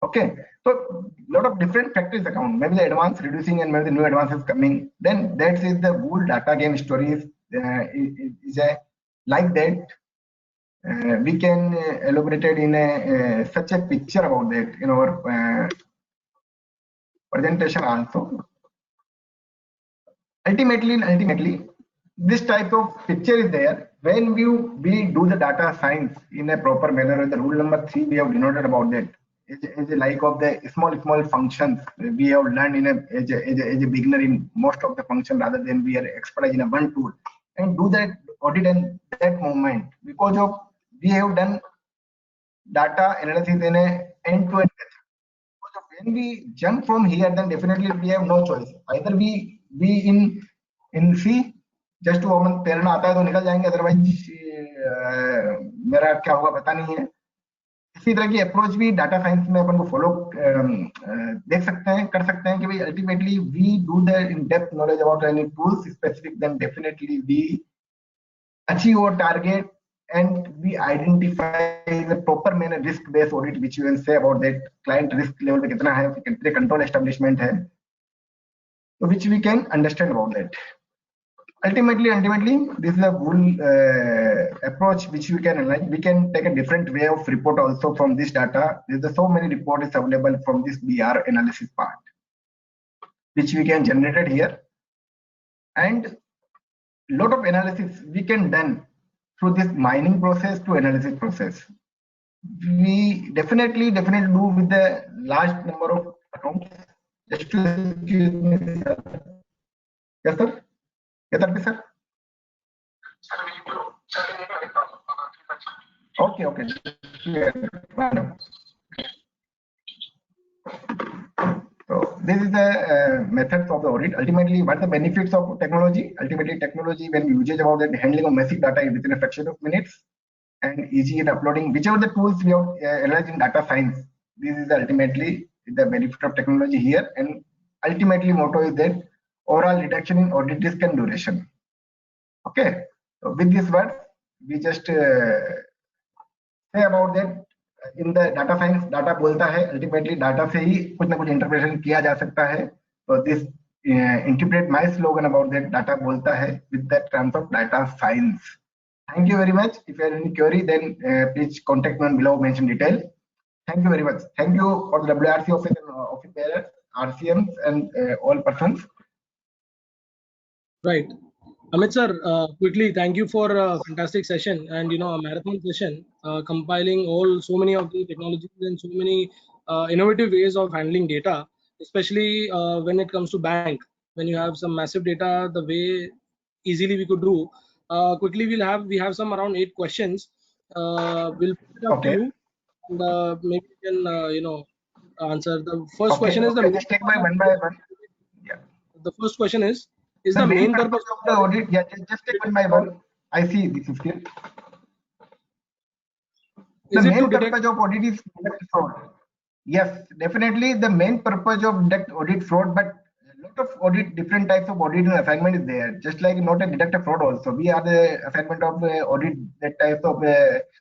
Okay, so lot of different factors account. Maybe the advance reducing and maybe the new advances coming. Then that is the whole data game stories is a like that. We can elaborate it in such a picture about that in our presentation also. Ultimately, this type of picture is there when we do the data science in a proper manner. And the rule number 3 we have denoted about that as a like of the small functions we have learned in as a beginner in most of the function rather than we are expert in a one tool and do that audit in that moment because of we have done data analysis in a end-to-end method. Because of when we jump from here, then definitely we have no choice. Either we in C just to हम तैरना आता है तो निकल जाएंगे, otherwise मेरा क्या होगा पता नहीं है. इसी तरह की अप्रोच भी डाटा साइंस में अपन को फॉलो देख सकते हैं, कर सकते हैं कि भाई ultimately we do the in depth knowledge about any tools specific, then definitely we achieve our target and we identify the proper manner risk based audit which you can say about that client risk level पे कितना है, कितने control establishment है, so which we can understand about that. Ultimately this is a full approach which we can analyze. We can take a different way of report also from this data. There's so many reports available from this BR analysis part which we can generate it here, and lot of analysis we can done through this mining process to analysis process. We definitely do with the large number of accounts. Just to excuse me, sir. Yes, sir. Yes, sir. Okay. So this is the methods of the audit. Ultimately, what are the benefits of technology? Ultimately, technology, when we use about the handling of massive data within a fraction of minutes and easy in uploading, whichever the tools we have analyzed in data science, this is ultimately the benefit of technology here. And ultimately, motto is that overall reduction in audit risk and duration. Okay. So with this word, we just say about that. In the data science, data बोलता है, ultimately data से ही कुछ ना कुछ interpretation किया जा सकता है. So this interpret my slogan about that, data बोलता है with the terms of data science. Thank you very much. If you have any query, then please contact me on below mentioned detail. Thank you very much. Thank you for the WRC office and office bearers, RCMs, and all persons. Right. Amit sir, quickly, thank you for a fantastic session and a marathon session, compiling so many of the technologies and so many innovative ways of handling data, especially when it comes to bank. When you have some massive data, the way easily we could do. Quickly, we have some around 8 questions. We'll put it up to you, and maybe you can answer. The first question is just take by one. Yeah. The first question is the main purpose of the audit? Yeah, just take one by one. I see this is clear. The main purpose of audit is detect fraud. Yes, definitely the main purpose of detect audit fraud, but a lot of different types of audit and assignment is there. Just like not a detect a fraud also. We are the assignment of audit that types of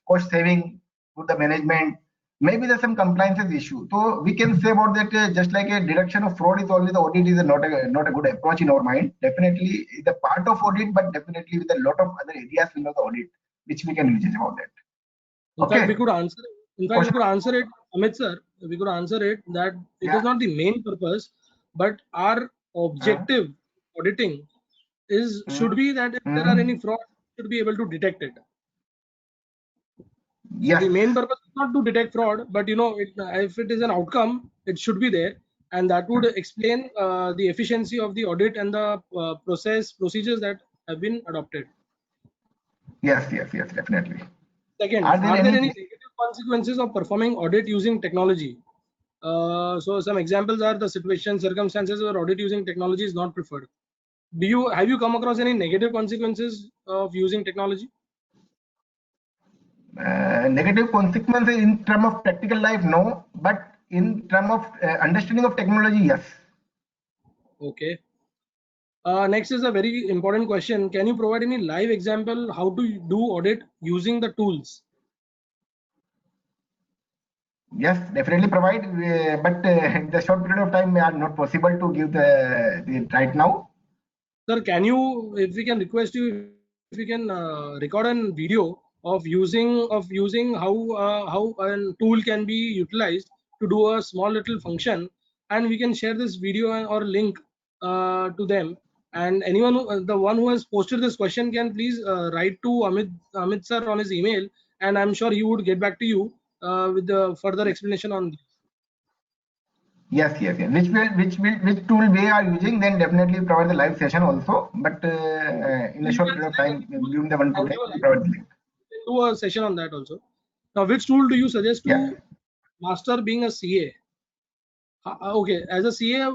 cost saving to the management. Maybe there's some compliances issue. So we can say about that just like a detection of fraud is always the audit is not a good approach in our mind. Definitely the part of audit, but definitely with a lot of other areas in the audit which we can use about that. In fact, we could answer. In fact, we could answer it, Amit sir. We could answer it that it is not the main purpose, but our objective auditing should be that if there are any fraud, should be able to detect it. Yes. The main purpose is not to detect fraud, but if it is an outcome, it should be there, and that would explain the efficiency of the audit and the procedures that have been adopted. Yes, definitely. Second, are there any negative consequences of performing audit using technology? So some examples are the circumstances where audit using technology is not preferred. Have you come across any negative consequences of using technology? Negative consequences in terms of practical life, no, but in terms of understanding of technology, yes. Okay. Next is a very important question. Can you provide any live example how to do audit using the tools? Yes, definitely provide, but in the short period of time, we are not possible to give the right now. Sir, if we can request you, if we can record a video of using how a tool can be utilized to do a small little function, and we can share this video or link to them. And anyone, the one who has posted this question, can please write to Amit sir on his email, and I'm sure he would get back to you with the further explanation on this. Yes. Which tool we are using, then definitely provide the live session also. But in a You short can period of select time, a tool during the 1 2 and days, give a we live provide the link. do a session on that also. Now, which tool do you suggest to Yeah. master being a CA? Okay, as a CA,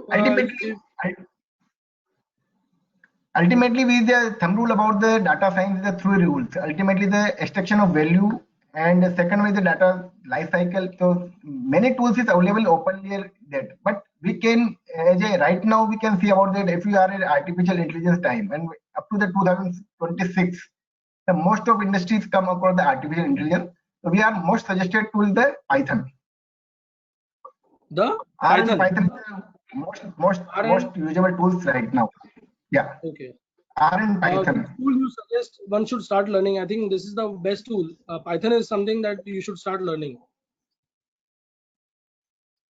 Ultimately, with the thumb rule about the data science, the three rules. Ultimately, the extraction of value, and the second one is the data life cycle. So many tools is available openly that, but we can, right now we can see about that if we are in artificial intelligence time and up to the 2026, the most of industries come across the artificial intelligence. So we are most suggested tool the Python. the R and Python. Python is the most usable tools right now. Yeah. Okay. R and Which Python. tool you suggest one should start learning? I think this is the best tool. Python is something that you should start learning.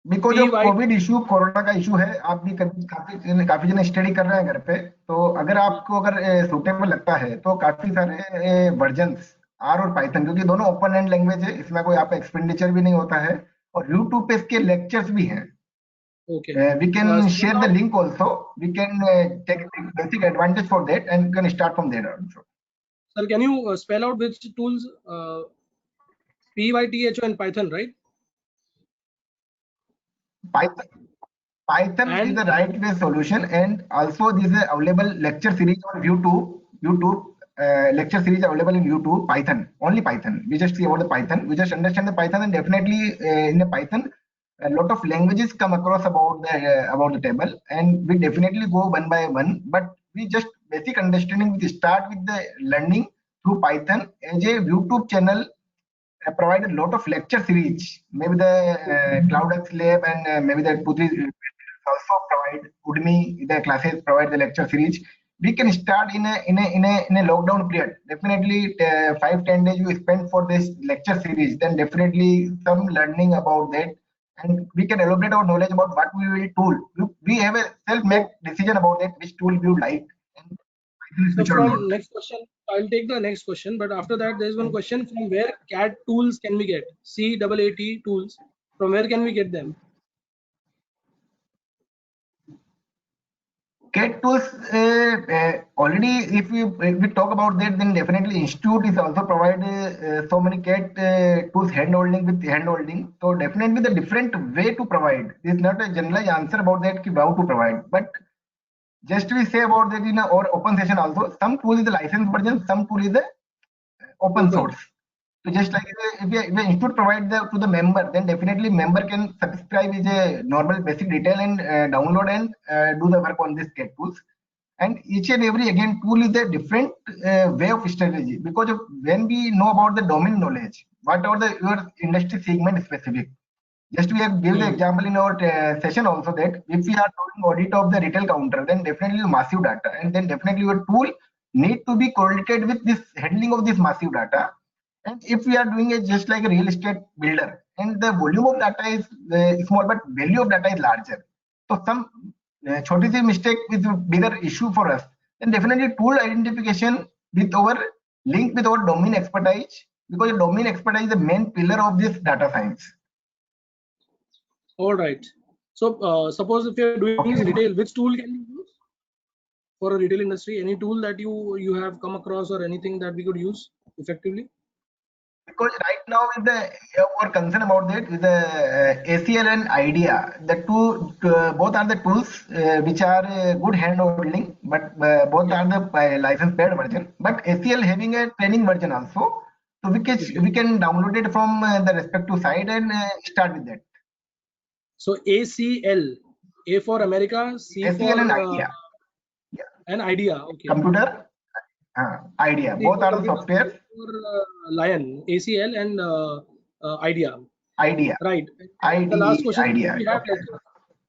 Because of PY Covid issue, corona का issue है, आप भी काफी जन study कर रहे हैं घर पे, तो अगर आपको सुटेबल लगता है तो काफी सारे वर्जन्स आर और पाइथन, क्योंकि दोनों ओपन एंड लैंग्वेज है, इसमें कोई आप एक्सपेंडिचर भी नहीं होता है, और यूट्यूब पे इसके लेक्चर्स भी हैं. Okay. We can Spell share the out- link also. We can take basic advantage for that and can start from there also. Sir, can you spell out which tools? PYTHO and Python, right? Python is And the right way solution, and also this is available lecture series on YouTube lecture series available in YouTube. Python, only Python. We just see about the Python. We just understand the Python, and definitely in the Python, a lot of languages come across about the table, and we definitely go one by one. But we just basic understanding. We start with the learning through Python as a YouTube channel. Provide a lot of lecture series. Maybe the CloudX Lab and maybe the Putri also provide Udemy. The classes provide the lecture series. We can start in a lockdown period. Definitely 5-10 days you spend for this lecture series. Then definitely some learning about that, and we can elaborate our knowledge about what we will tool. We have a self-made decision about that, which tool we would like. so Which or from not. next question, I'll take the next question. But after that, there's one question: from where CAD tools can we get? CAAT tools. From where can we get them? CAD tools, already if we talk about that, then definitely Institute is also provide so many CAD tools handholding. So definitely the different way to provide. There's not a generalized answer about that how to provide, but just we say about that in our open session also. Some tool is the licensed version, some tool is the open source. So just like if the institute provide to the member, then definitely member can subscribe with a normal basic detail and download and do the work on this CAD tools. And each and every again tool is a different way of strategy, because when we know about the domain knowledge, whatever your industry segment specific. Just we have give the example in our session also that if we are doing audit of the retail counter, then definitely massive data, and then definitely your tool need to be correlated with this handling of this massive data. And if we are doing it just like a real estate builder, and the volume of data is small, but value of data is larger. So some choti si mistake is a bigger issue for us. Then definitely tool identification with our link with our domain expertise, because domain expertise is the main pillar of this data science. All right. So suppose if you're doing retail, which tool can you use for a retail industry? Any tool that you have come across or anything that we could use effectively? Because right now with the our concern about that is the ACL and IDEA. The two both are the tools which are good handholding, but both are the license paid version. But ACL having a training version also, so we can download it from the respective site and start with that. So ACL, A for America, C ACL for and IDEA. and IDEA. Okay. Computer, IDEA. Both are the software. For, Lion, ACL and IDEA. IDEA. Right. IDEA. The last question: IDEA.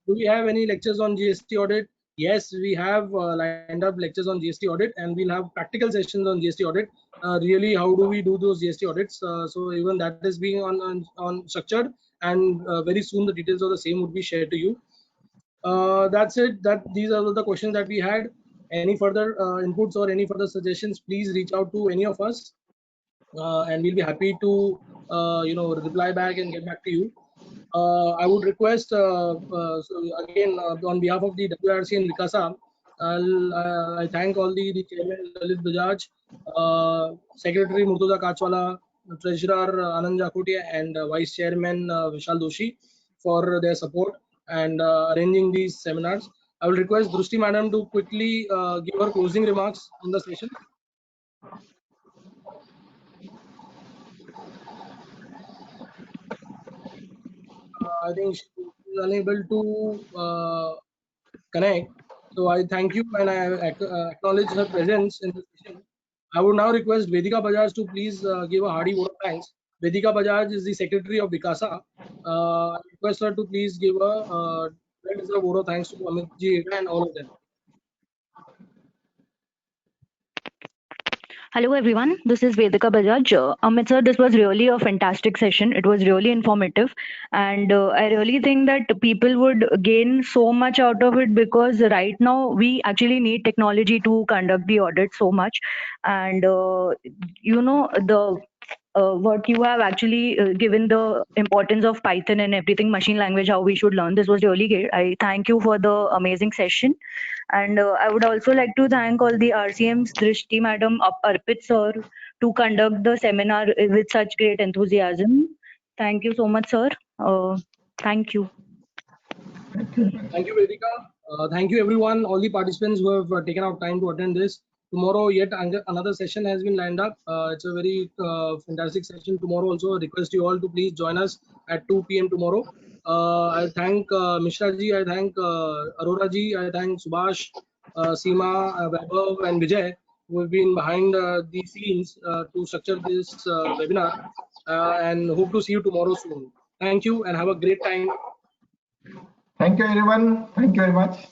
do we have any lectures on GST audit? Yes, we have lined up lectures on GST audit, and we'll have practical sessions on GST audit. Really, how do we do those GST audits? So even that is being on structured, and very soon the details of the same would be shared to you. That's it. These are the questions that we had. Any further inputs or any further suggestions, please reach out to any of us, and we'll be happy to reply back and get back to you. I would request, so again, on behalf of the WRC and Vikasa, I thank all the chairman Lalit Bajaj, Secretary Murtuza Kachwala, Treasurer Anand Jakotia, and Vice Chairman Vishal Doshi for their support and arranging these seminars. I will request Drushti Madam to quickly give her closing remarks on the session. I think she is unable to connect. So I thank you and I acknowledge her presence in the session. I would now request Vedika Bajaj to please give a hearty vote of thanks. Vedika Bajaj is the Secretary of Vikasa. I request her to please give a well-deserved vote of thanks to Amit ji and all of them. Hello everyone, this is Vedika Bajaj. Amit sir, this was really a fantastic session. It was really informative, and I really think that people would gain so much out of it, because right now we actually need technology to conduct the audit so much. And the what you have actually given the importance of Python and everything, machine language, how we should learn. This was really great. I thank you for the amazing session. And I would also like to thank all the RCMs, Drishti Madam, Arpit Sir, to conduct the seminar with such great enthusiasm. Thank you so much, sir. Thank you. Thank you, Vedika. Thank you, everyone, all the participants who have taken out time to attend this. Tomorrow, yet another session has been lined up. It's a very fantastic session tomorrow also. I request you all to please join us at 2 p.m. tomorrow. I thank Mishra ji, I thank Arora ji, I thank Subhash, Seema, Vaibhav, and Vijay, who have been behind the scenes to structure this webinar, and hope to see you tomorrow soon. Thank you and have a great time. Thank you, everyone. Thank you very much.